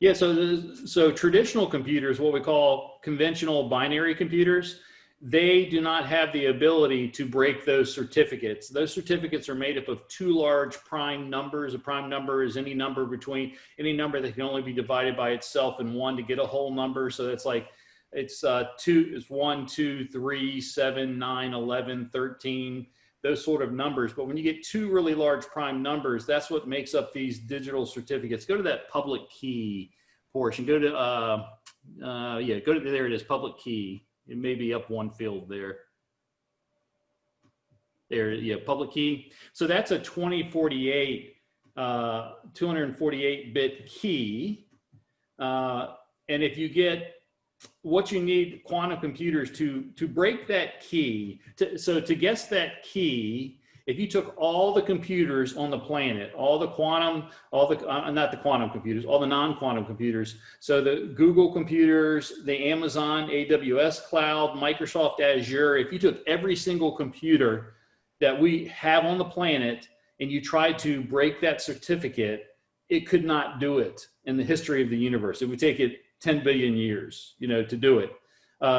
Yeah, so traditional computers, what we call conventional binary computers, they do not have the ability to break those certificates. Those certificates are made up of two large prime numbers. A prime number is any number that can only be divided by itself and 1 to get a whole number. So that's like, it's 1, 2, 3, 7, 9, 11, 13, those sort of numbers. But when you get two really large prime numbers, that's what makes up these digital certificates. Go to that public key portion. Go to, there it is, public key. It may be up one field there. There, yeah, public key. So that's a 248 bit key. And if you get what you need quantum computers to break that key, to guess that key, if you took all the computers on the planet, all the non-quantum computers, so the Google computers, the Amazon AWS cloud, Microsoft Azure, if you took every single computer that we have on the planet and you tried to break that certificate, it could not do it in the history of the universe. It would take it 10 billion years, to do it.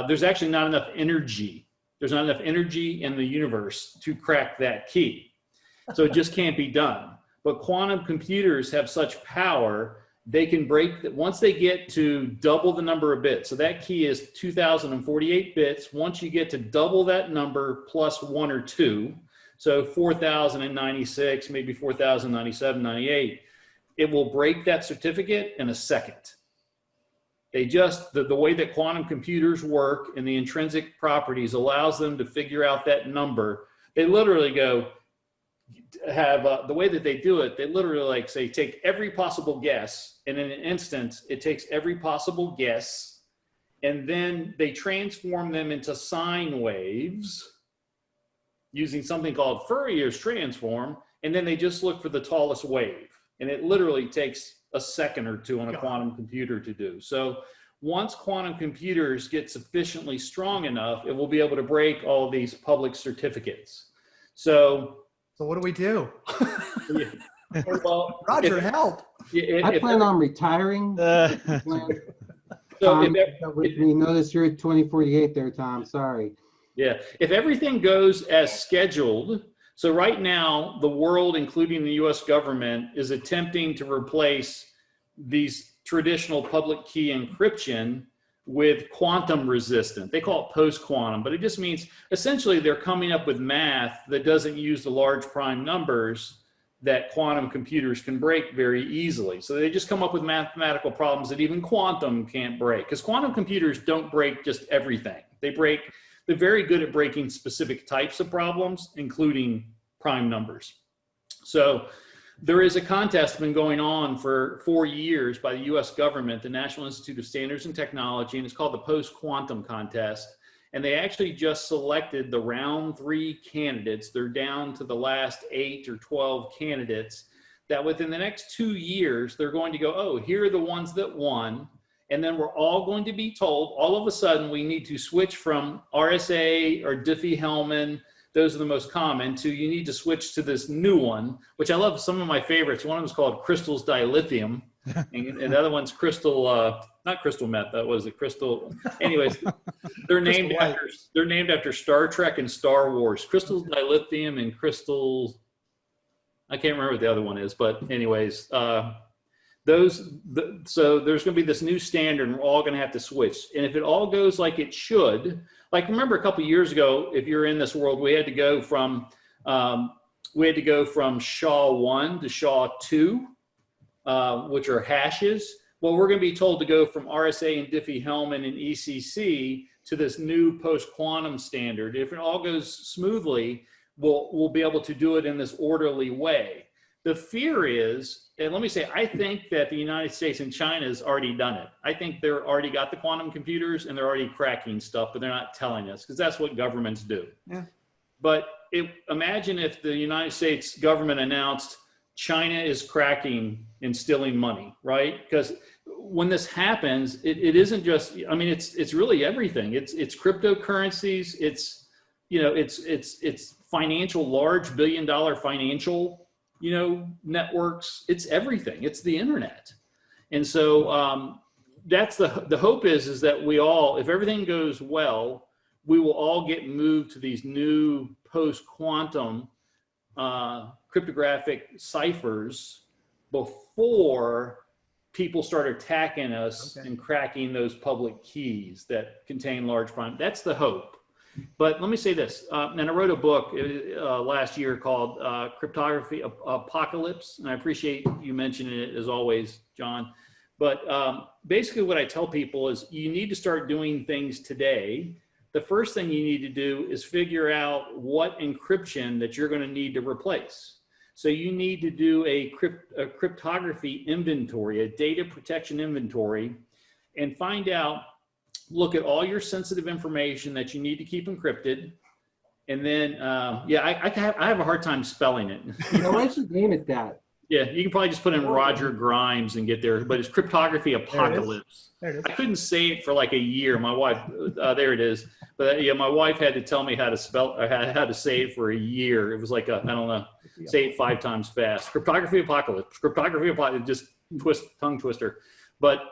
There's actually not enough energy. There's not enough energy in the universe to crack that key. So it just can't be done. But quantum computers have such power, they can break that once they get to double the number of bits. So that key is 2048 bits. Once you get to double that number plus 1 or 2, so 4096, maybe 4097, 98, it will break that certificate in a second. They just, the way that quantum computers work and the intrinsic properties allows them to figure out that number. They literally the way that they do it, they literally say, take every possible guess, and in an instant, it takes every possible guess, and then they transform them into sine waves using something called Fourier's transform, and then they just look for the tallest wave. And it literally takes a second or two on a quantum computer to do. So once quantum computers get sufficiently strong enough, it will be able to break all of these public certificates. So what do we do? Well, Roger, help. I plan on retiring. So we noticed you're at 2048 there, Tom. Sorry. Yeah, if everything goes as scheduled, so right now, the world, including the US government, is attempting to replace these traditional public key encryption with quantum resistant. They call it post-quantum, but it just means essentially they're coming up with math that doesn't use the large prime numbers that quantum computers can break very easily. So they just come up with mathematical problems that even quantum can't break, because quantum computers don't break just everything. They're very good at breaking specific types of problems, including prime numbers. So there is a contest been going on for 4 years by the US government, the National Institute of Standards and Technology, and it's called the Post-Quantum Contest. And they actually just selected the round 3 candidates. They're down to the last 8 or 12 candidates that within the next 2 years, they're going to go, oh, here are the ones that won. And then we're all going to be told, all of a sudden, we need to switch from RSA or Diffie-Hellman, those are the most common, to you need to switch to this new one, which I love. Some of my favorites. One of them is called Crystal's Dilithium, and the other one's Crystal, not Crystal Meth, that was it, Crystal. Anyways, they're named after Star Trek and Star Wars. Crystal's Dilithium and Crystal, I can't remember what the other one is, but anyways, so there's going to be this new standard, and we're all going to have to switch. And if it all goes like it should, like remember a couple of years ago, if you're in this world, we had to go from SHA-1 to SHA-2, which are hashes. Well, we're going to be told to go from RSA and Diffie-Hellman and ECC to this new post-quantum standard. If it all goes smoothly, will be able to do it in this orderly way. The fear is, and let me say, I think that the United States and China has already done it. I think they're already got the quantum computers and they're already cracking stuff, but they're not telling us because that's what governments do. Yeah. But imagine if the United States government announced China is cracking and stealing money, right? Because when this happens, it isn't just, I mean, it's really everything. It's cryptocurrencies. It's, you know, it's financial, large billion-dollar financial, you know, networks. It's everything. It's the internet. And so that's the hope is that we all, if everything goes well, we will all get moved to these new post-quantum cryptographic ciphers before people start attacking us and cracking those public keys that contain large prime. That's the hope. But let me say this, and I wrote a book last year called Cryptography Apocalypse, and I appreciate you mentioning it as always, John. But basically what I tell people is you need to start doing things today. The first thing you need to do is figure out what encryption that you're going to need to replace. So you need to do a cryptography inventory, a data protection inventory, and find out, look at all your sensitive information that you need to keep encrypted. And then, yeah, I have a hard time spelling it. Now, why don't you name it that? Yeah, you can probably just put in Roger Grimes and get there, but it's Cryptography Apocalypse. There it is. I couldn't say it for like a year. My wife, there it is. But yeah, my wife had to tell me how to spell, how to say it for a year. It was like I don't know, say it 5 times fast. Cryptography Apocalypse, Cryptography Apocalypse, just tongue twister. But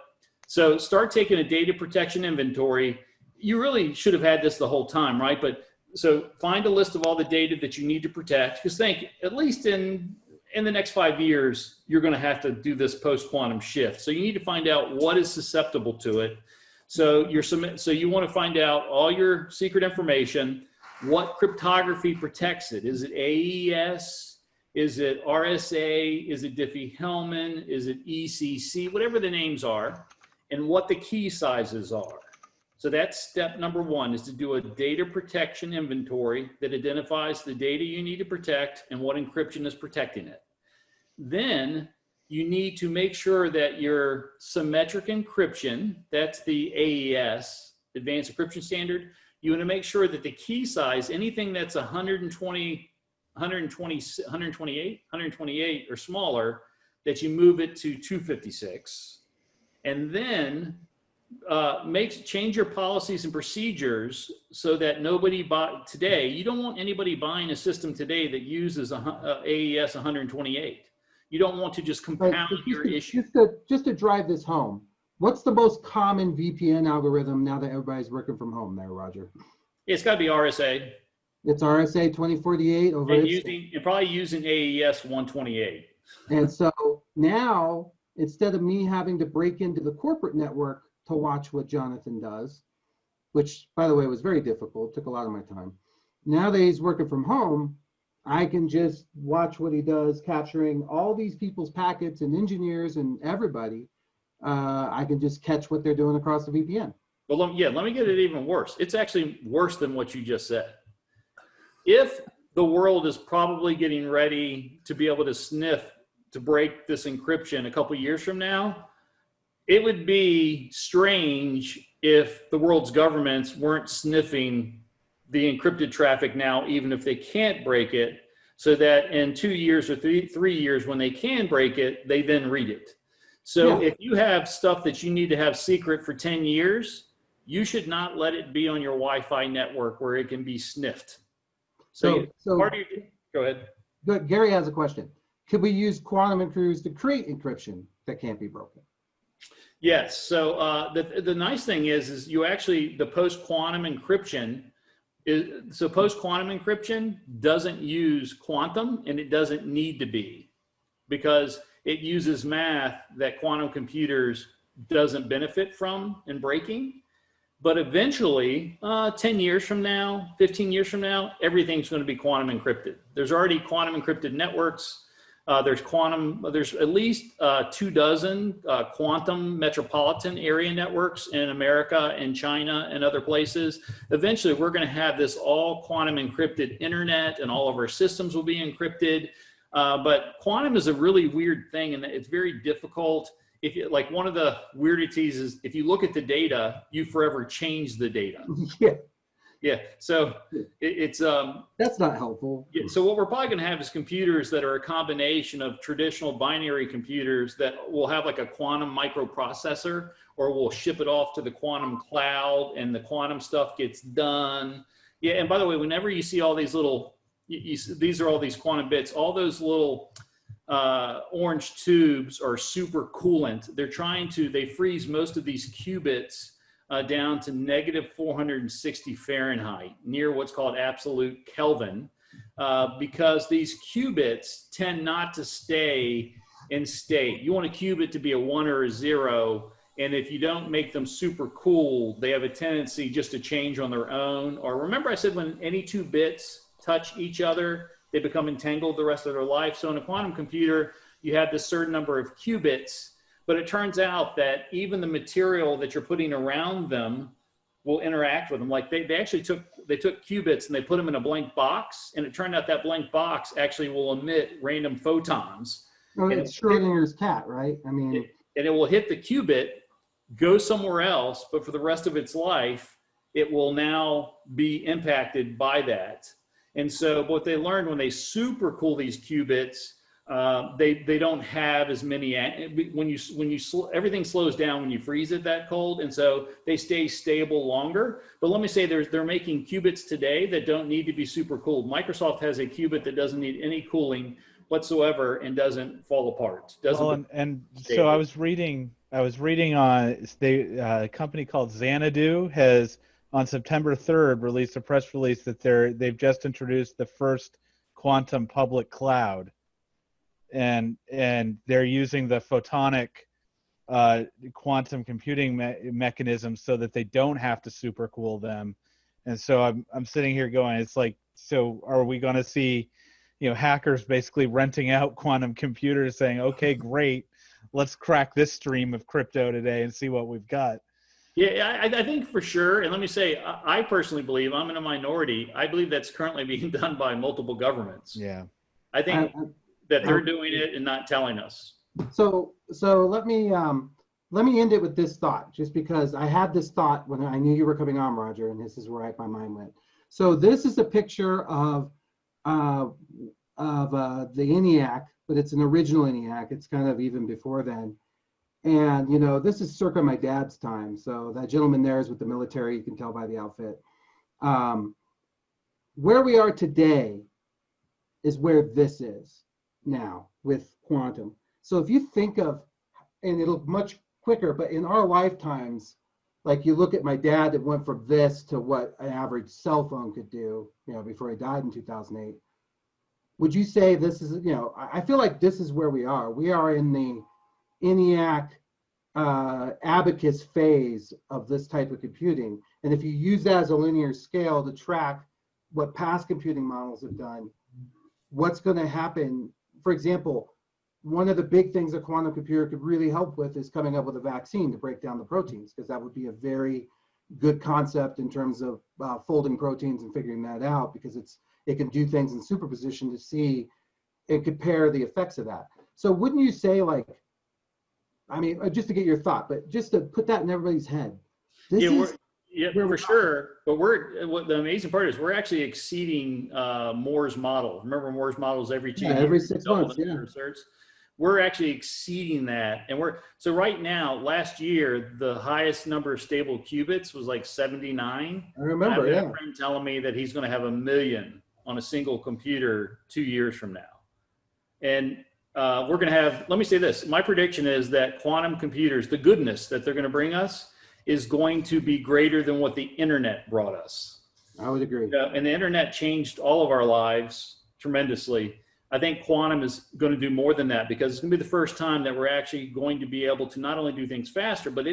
so start taking a data protection inventory. You really should have had this the whole time, right? But so find a list of all the data that you need to protect, because think at least in the next 5 years, you're going to have to do this post-quantum shift. So you need to find out what is susceptible to it. So you want to find out all your secret information, what cryptography protects it. Is it AES? Is it RSA? Is it Diffie-Hellman? Is it ECC? Whatever the names are, and what the key sizes are. So that's step number 1, is to do a data protection inventory that identifies the data you need to protect and what encryption is protecting it. Then you need to make sure that your symmetric encryption, that's the AES, Advanced Encryption Standard, you want to make sure that the key size, anything that's 128 or smaller, that you move it to 256. And then change your policies and procedures so that nobody today, you don't want anybody buying a system today that uses AES 128. You don't want to just compound your issue. Just to drive this home, what's the most common VPN algorithm now that everybody's working from home there, Roger? It's got to be RSA. It's RSA 2048 over And probably using AES 128. And so now, instead of me having to break into the corporate network to watch what Jonathan does, which by the way was very difficult, took a lot of my time. Now that he's working from home, I can just watch what he does, capturing all these people's packets and engineers and everybody. I can just catch what they're doing across the VPN. Well, let me get it even worse. It's actually worse than what you just said. If the world is probably getting ready to be able to sniff to break this encryption a couple years from now, it would be strange if the world's governments weren't sniffing the encrypted traffic now, even if they can't break it, so that in 2 years or 3 years, when they can break it, they then read it. So if you have stuff that you need to have secret for 10 years, you should not let it be on your Wi-Fi network where it can be sniffed. So go ahead. Gary has a question. Could we use quantum encryptors to create encryption that can't be broken? Yes. So the nice thing is you actually, the post-quantum encryption post-quantum encryption doesn't use quantum, and it doesn't need to be, because it uses math that quantum computers doesn't benefit from in breaking. But eventually, 10 years from now, 15 years from now, everything's going to be quantum encrypted. There's already quantum encrypted networks. There's at least 24 quantum metropolitan area networks in America and China and other places. Eventually, we're going to have this all quantum encrypted internet, and all of our systems will be encrypted. But quantum is a really weird thing, and it's very difficult. If you, like, one of the weirdities is if you look at the data, you forever change the data. Yeah, Yeah, so it's that's not helpful. yeah, so what we're probably going to have is computers that are a combination of traditional binary computers that will have like a quantum microprocessor, or we'll ship it off to the quantum cloud and the quantum stuff gets done. Yeah, and by the way, whenever you see all these little, these are all these quantum bits, all those little orange tubes are super coolant. They freeze most of these qubits down to -460 Fahrenheit, near what's called absolute Kelvin, because these qubits tend not to stay in state. You want a qubit to be a 1 or a 0, and if you don't make them super cool, they have a tendency just to change on their own. Or remember I said when any two bits touch each other, they become entangled the rest of their life. So in a quantum computer, you have this certain number of qubits. But it turns out that even the material that you're putting around them will interact with them. Like they actually took qubits and they put them in a blank box, and it turned out that blank box actually will emit random photons. Oh, it's Schrodinger's cat, right? I mean, and it will hit the qubit, go somewhere else, but for the rest of its life, it will now be impacted by that. And so what they learned when they super cool these qubits, they don't have as many, everything slows down when you freeze it that cold, and so they stay stable longer. But let me say, they're making qubits today that don't need to be super cooled. Microsoft has a qubit that doesn't need any cooling whatsoever and doesn't fall apart. So I was reading on a company called Xanadu has on September 3rd released a press release that they've just introduced the first quantum public cloud. And they're using the photonic quantum computing mechanism so that they don't have to supercool them. And so I'm sitting here going, it's like, so are we going to see, hackers basically renting out quantum computers saying, okay, great, let's crack this stream of crypto today and see what we've got? Yeah, I think for sure. And let me say, I personally believe, I'm in a minority, I believe that's currently being done by multiple governments. Yeah. I think that they're doing it and not telling us. So let me end it with this thought, just because I had this thought when I knew you were coming on, Roger, and this is where my mind went. So this is a picture of the ENIAC, but it's an original ENIAC. It's kind of even before then. And, this is circa my dad's time. So that gentleman there is with the military, you can tell by the outfit. Where we are today is where this is now with quantum. So if you think of, and it'll much quicker, but in our lifetimes, like you look at my dad that went from this to what an average cell phone could do, before he died in 2008. Would you say this is, I feel like this is where we are. We are in the ENIAC abacus phase of this type of computing. And if you use that as a linear scale to track what past computing models have done, what's going to happen? For example, one of the big things a quantum computer could really help with is coming up with a vaccine to break down the proteins, because that would be a very good concept in terms of folding proteins and figuring that out, because it can do things in superposition to see and compare the effects of that. So wouldn't you say, like, I mean, just to get your thought, but just to put that in everybody's head. For sure. But what the amazing part is we're actually exceeding Moore's model. Remember Moore's model is every 2 years. Every 6 months, yeah. We're actually exceeding that. And so right now, last year, the highest number of stable qubits was like 79. I remember, I have a friend telling me that he's going to have 1 million on a single computer 2 years from now. And we're going to have, let me say this, my prediction is that quantum computers, the goodness that they're going to bring us, is going to be greater than what the internet brought us. I would agree. And the internet changed all of our lives tremendously. I think quantum is going to do more than that, because it's going to be the first time that we're actually going to be able to not only do things faster, but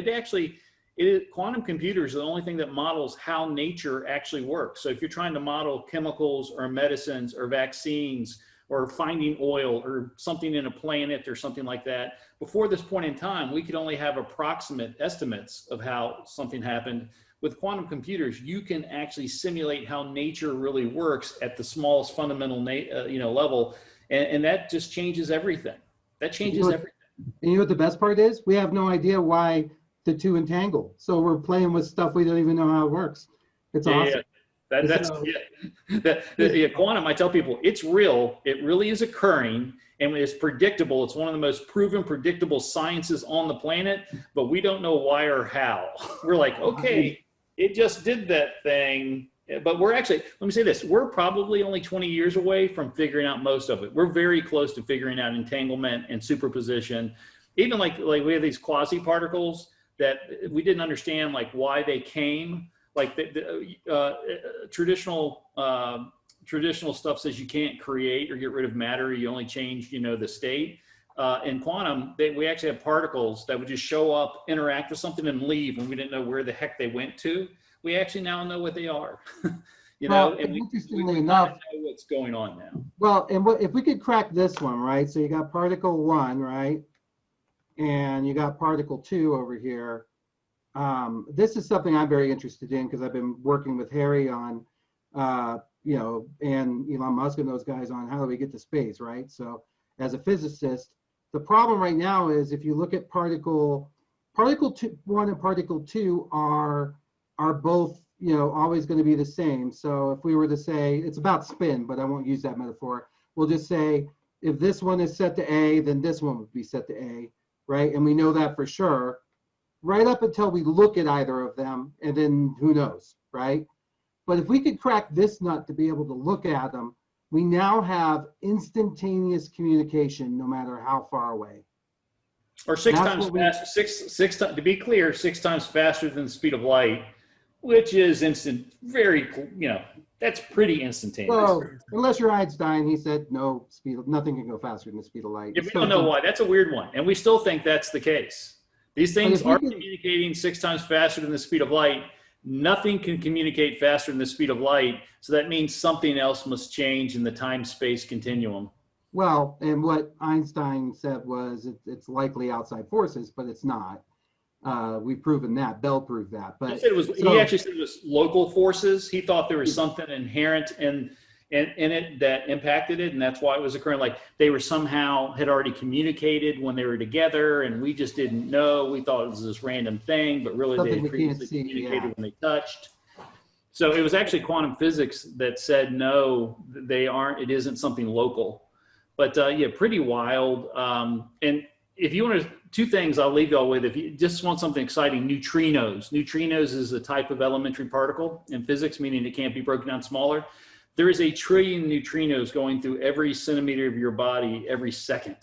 quantum computers are the only thing that models how nature actually works. So if you're trying to model chemicals or medicines or vaccines or finding oil or something in a planet or something like that. Before this point in time, we could only have approximate estimates of how something happened. With quantum computers, you can actually simulate how nature really works at the smallest fundamental level, and that just changes everything. That changes everything. And you know what the best part is? We have no idea why the two entangle. So we're playing with stuff we don't even know how it works. It's awesome. Quantum, I tell people, it's real. It really is occurring, and it's predictable. It's one of the most proven predictable sciences on the planet, but we don't know why or how. We're like, okay, it just did that thing. But we're actually, let me say this, we're probably only 20 years away from figuring out most of it. We're very close to figuring out entanglement and superposition. Even like we have these quasi-particles that we didn't understand like why they came. Like traditional stuff says you can't create or get rid of matter. You only change, the state. In quantum, we actually have particles that would just show up, interact with something, and leave when we didn't know where the heck they went to. We actually now know what they are. And interestingly enough, know what's going on now. Well, and if we could crack this one, right? So you got particle 1, right? And you got particle 2 over here. This is something I'm very interested in because I've been working with Harry on, and Elon Musk and those guys on how do we get to space, right? So as a physicist, the problem right now is if you look at particle 1 and particle 2 are both, always going to be the same. So if we were to say, it's about spin, but I won't use that metaphor. We'll just say, if this one is set to A, then this one would be set to A, right? And we know that for sure, right up until we look at either of them, and then who knows, right? But if we could crack this nut to be able to look at them, we now have instantaneous communication no matter how far away. Or six times faster, to be clear, 6 times faster than the speed of light, which is instant, that's pretty instantaneous. Well, unless you're Einstein, he said no nothing can go faster than the speed of light. Yeah, we don't know why. That's a weird one. And we still think that's the case. These things are communicating 6 times faster than the speed of light. Nothing can communicate faster than the speed of light. So that means something else must change in the time-space continuum. Well, and what Einstein said was it's likely outside forces, but it's not. We've proven that. Bell proved that. But he actually said it was local forces. He thought there was something inherent in it that impacted it, and that's why it was occurring. Like they were somehow had already communicated when they were together, and we just didn't know. We thought it was this random thing, but really they had previously communicated when they touched. So it was actually quantum physics that said no, they aren't. It isn't something local. But pretty wild. And if you want to, 2 things I'll leave y'all with. If you just want something exciting, neutrinos. Neutrinos is a type of elementary particle in physics, meaning it can't be broken down smaller. There is 1 trillion neutrinos going through every centimeter of your body every second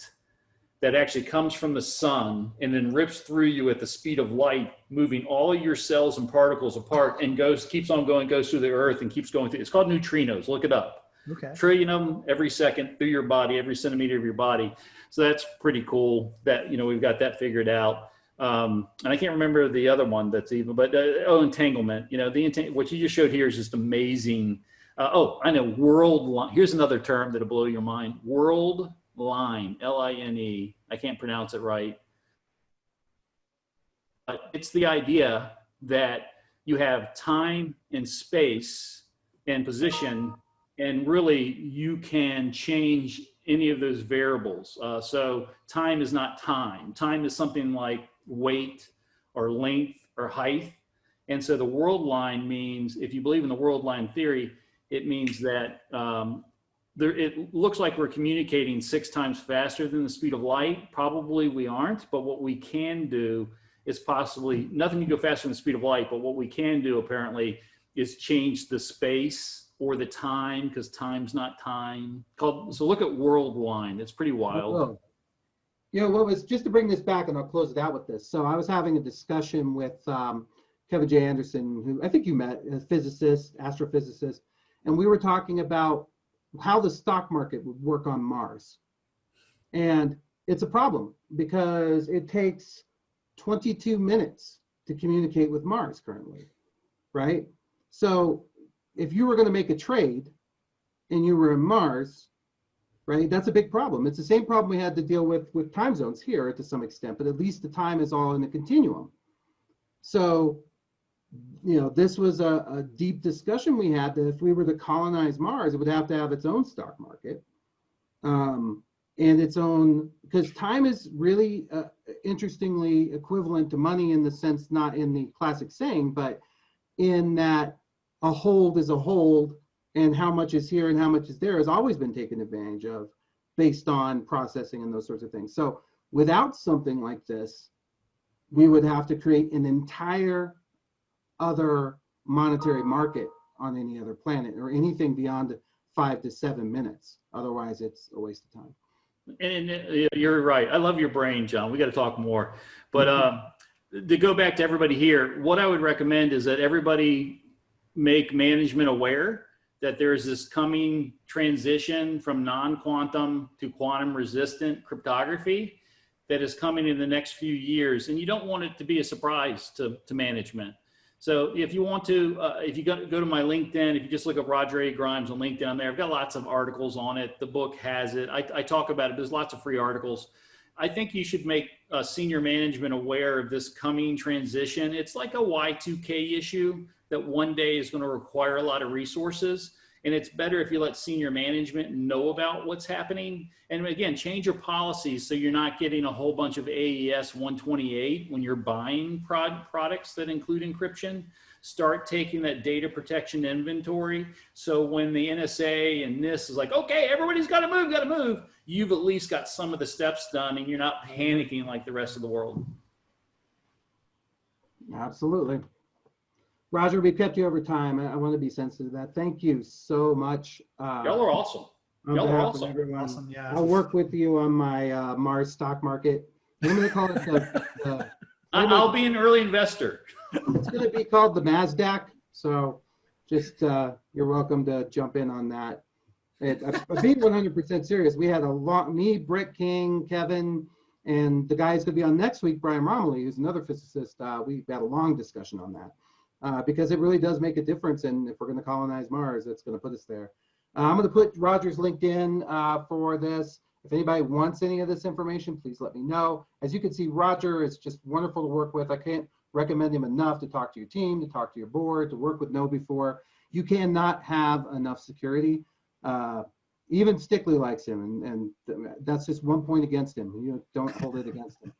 that actually comes from the sun and then rips through you at the speed of light, moving all of your cells and particles apart and keeps on going, goes through the earth and keeps going through. It's called neutrinos. Look it up. Okay. Trillion of them every second through your body, every centimeter of your body. So that's pretty cool that, we've got that figured out. And I can't remember the other one that's even, but entanglement, what you just showed here is just amazing. I know, world line. Here's another term that'll blow your mind. World line, L-I-N-E. I can't pronounce it right. It's the idea that you have time and space and position, and really you can change any of those variables. So time is not time. Time is something like weight or length or height. And so the world line means, if you believe in the world line theory, it means that it looks like we're communicating 6 times faster than the speed of light. Probably we aren't, but what we can do is possibly, nothing can go faster than the speed of light, but what we can do apparently is change the space or the time, because time's not time. So look at world line. It's pretty wild. What was, just to bring this back, and I'll close it out with this. So I was having a discussion with Kevin J. Anderson, who I think you met, a physicist, astrophysicist, and we were talking about how the stock market would work on Mars. And it's a problem because it takes 22 minutes to communicate with Mars currently, right? So if you were going to make a trade and you were in Mars, right? That's a big problem. It's the same problem we had to deal with time zones here to some extent, but at least the time is all in a continuum. So, you know, this was a deep discussion we had that if we were to colonize Mars, it would have to have its own stock market. And its own, because time is really interestingly equivalent to money in the sense, not in the classic saying, but in that a hold is a hold, and how much is here and how much is there has always been taken advantage of based on processing and those sorts of things. So without something like this, we would have to create an entire other monetary market on any other planet or anything beyond 5 to 7 minutes. Otherwise, it's a waste of time. And you're right. I love your brain, John. We got to talk more. But to go back to everybody here, what I would recommend is that everybody make management aware that there's this coming transition from non-quantum to quantum resistant cryptography that is coming in the next few years. And you don't want it to be a surprise to management. So if you want to, if you go to my LinkedIn, if you just look up Roger A. Grimes on LinkedIn, on there, I've got lots of articles on it. The book has it. I talk about it. There's lots of free articles. I think you should make senior management aware of this coming transition. It's like a Y2K issue that one day is going to require a lot of resources. And it's better if you let senior management know about what's happening. And again, change your policies so you're not getting a whole bunch of AES 128 when you're buying products that include encryption. Start taking that data protection inventory. So when the NSA and NIST is like, okay, everybody's got to move, you've at least got some of the steps done and you're not panicking like the rest of the world. Absolutely. Roger, we kept you over time. I want to be sensitive to that. Thank you so much. Y'all are awesome. On Y'all are behalf of awesome. everyone. Awesome, yeah. I'll work with you on my Mars stock market. I'm going to call it I'll be an early investor. it's going to be called the MASDAQ. So just you're welcome to jump in on that. I'm being 100% serious. We had a lot, me, Britt King, Kevin, and the guy who's going to be on next week, Brian Romilly, who's another physicist. We had a long discussion on that. Because it really does make a difference. And if we're going to colonize Mars, it's going to put us there. I'm going to put Roger's LinkedIn for this. If anybody wants any of this information, please let me know. As you can see, Roger is just wonderful to work with. I can't recommend him enough to talk to your team, to talk to your board, to work with KnowBe4. You cannot have enough security. Even Stickley likes him, and that's just one point against him. You don't hold it against him.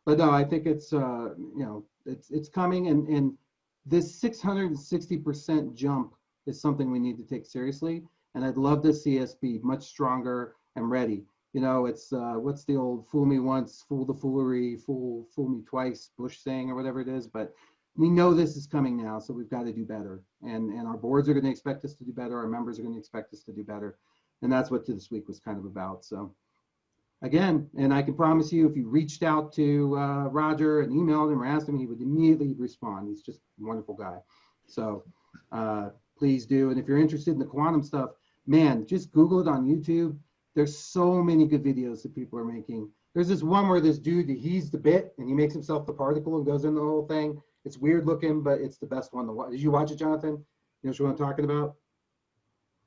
But no, I think it's it's coming, and this 660% jump is something we need to take seriously. And I'd love to see us be much stronger and ready. You know, it's what's the old "fool me once, fool the foolery, fool me twice" Bush saying or whatever it is. But we know this is coming now, so we've got to do better. And our boards are going to expect us to do better. Our members are going to expect us to do better. And that's what this week was kind of about. So. Again, and I can promise you, if you reached out to Roger and emailed him or asked him, he would immediately respond. He's just a wonderful guy. So please do. And if you're interested in the quantum stuff, man, just Google it on YouTube. There's so many good videos that people are making. There's this one where this dude, he's the bit and he makes himself the particle and goes in the whole thing. It's weird looking, but it's the best one to watch. Did you watch it, Jonathan? You know what I'm talking about?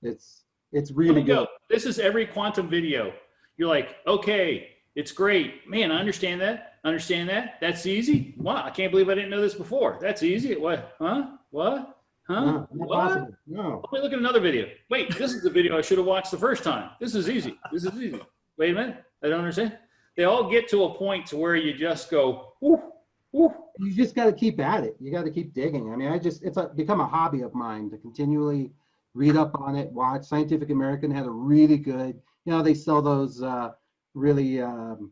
It's really good. This is every quantum video. You're like, okay, it's great. Man, I understand that. Understand that. That's easy. Wow, I can't believe I didn't know this before. That's easy. What? Huh? What? Huh? No, not What? possible. No. Let me look at another video. Wait, this is the video I should have watched the first time. This is easy. This is easy. Wait a minute. I don't understand. They all get to a point to where you just go, whoo, whoo. You just got to keep at it. You got to keep digging. I mean, it's become a hobby of mine to continually read up on it, watch. Scientific American had a really good, they sell those really, you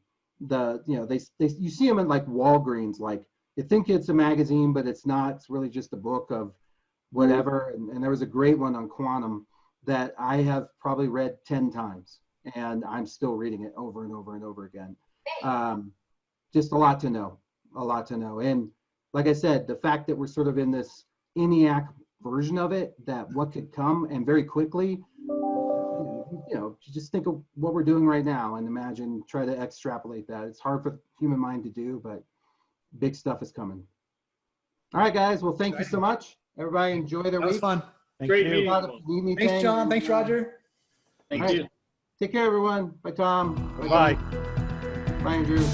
see them in like Walgreens, like you think it's a magazine, but it's not. It's really just a book of whatever. And there was a great one on quantum that I have probably read 10 times and I'm still reading it over and over and over again. Just a lot to know. And like I said, the fact that we're sort of in this ENIAC version of it, that what could come and very quickly, you just think of what we're doing right now and try to extrapolate that. It's hard for the human mind to do, but big stuff is coming. All right, guys. Well, thank you so much. Everybody enjoy their week. That was fun. Great meeting. Thanks, John. Thanks, Roger. Thank All right. you. Take care, everyone. Bye, Tom. Bye. Bye, Andrew.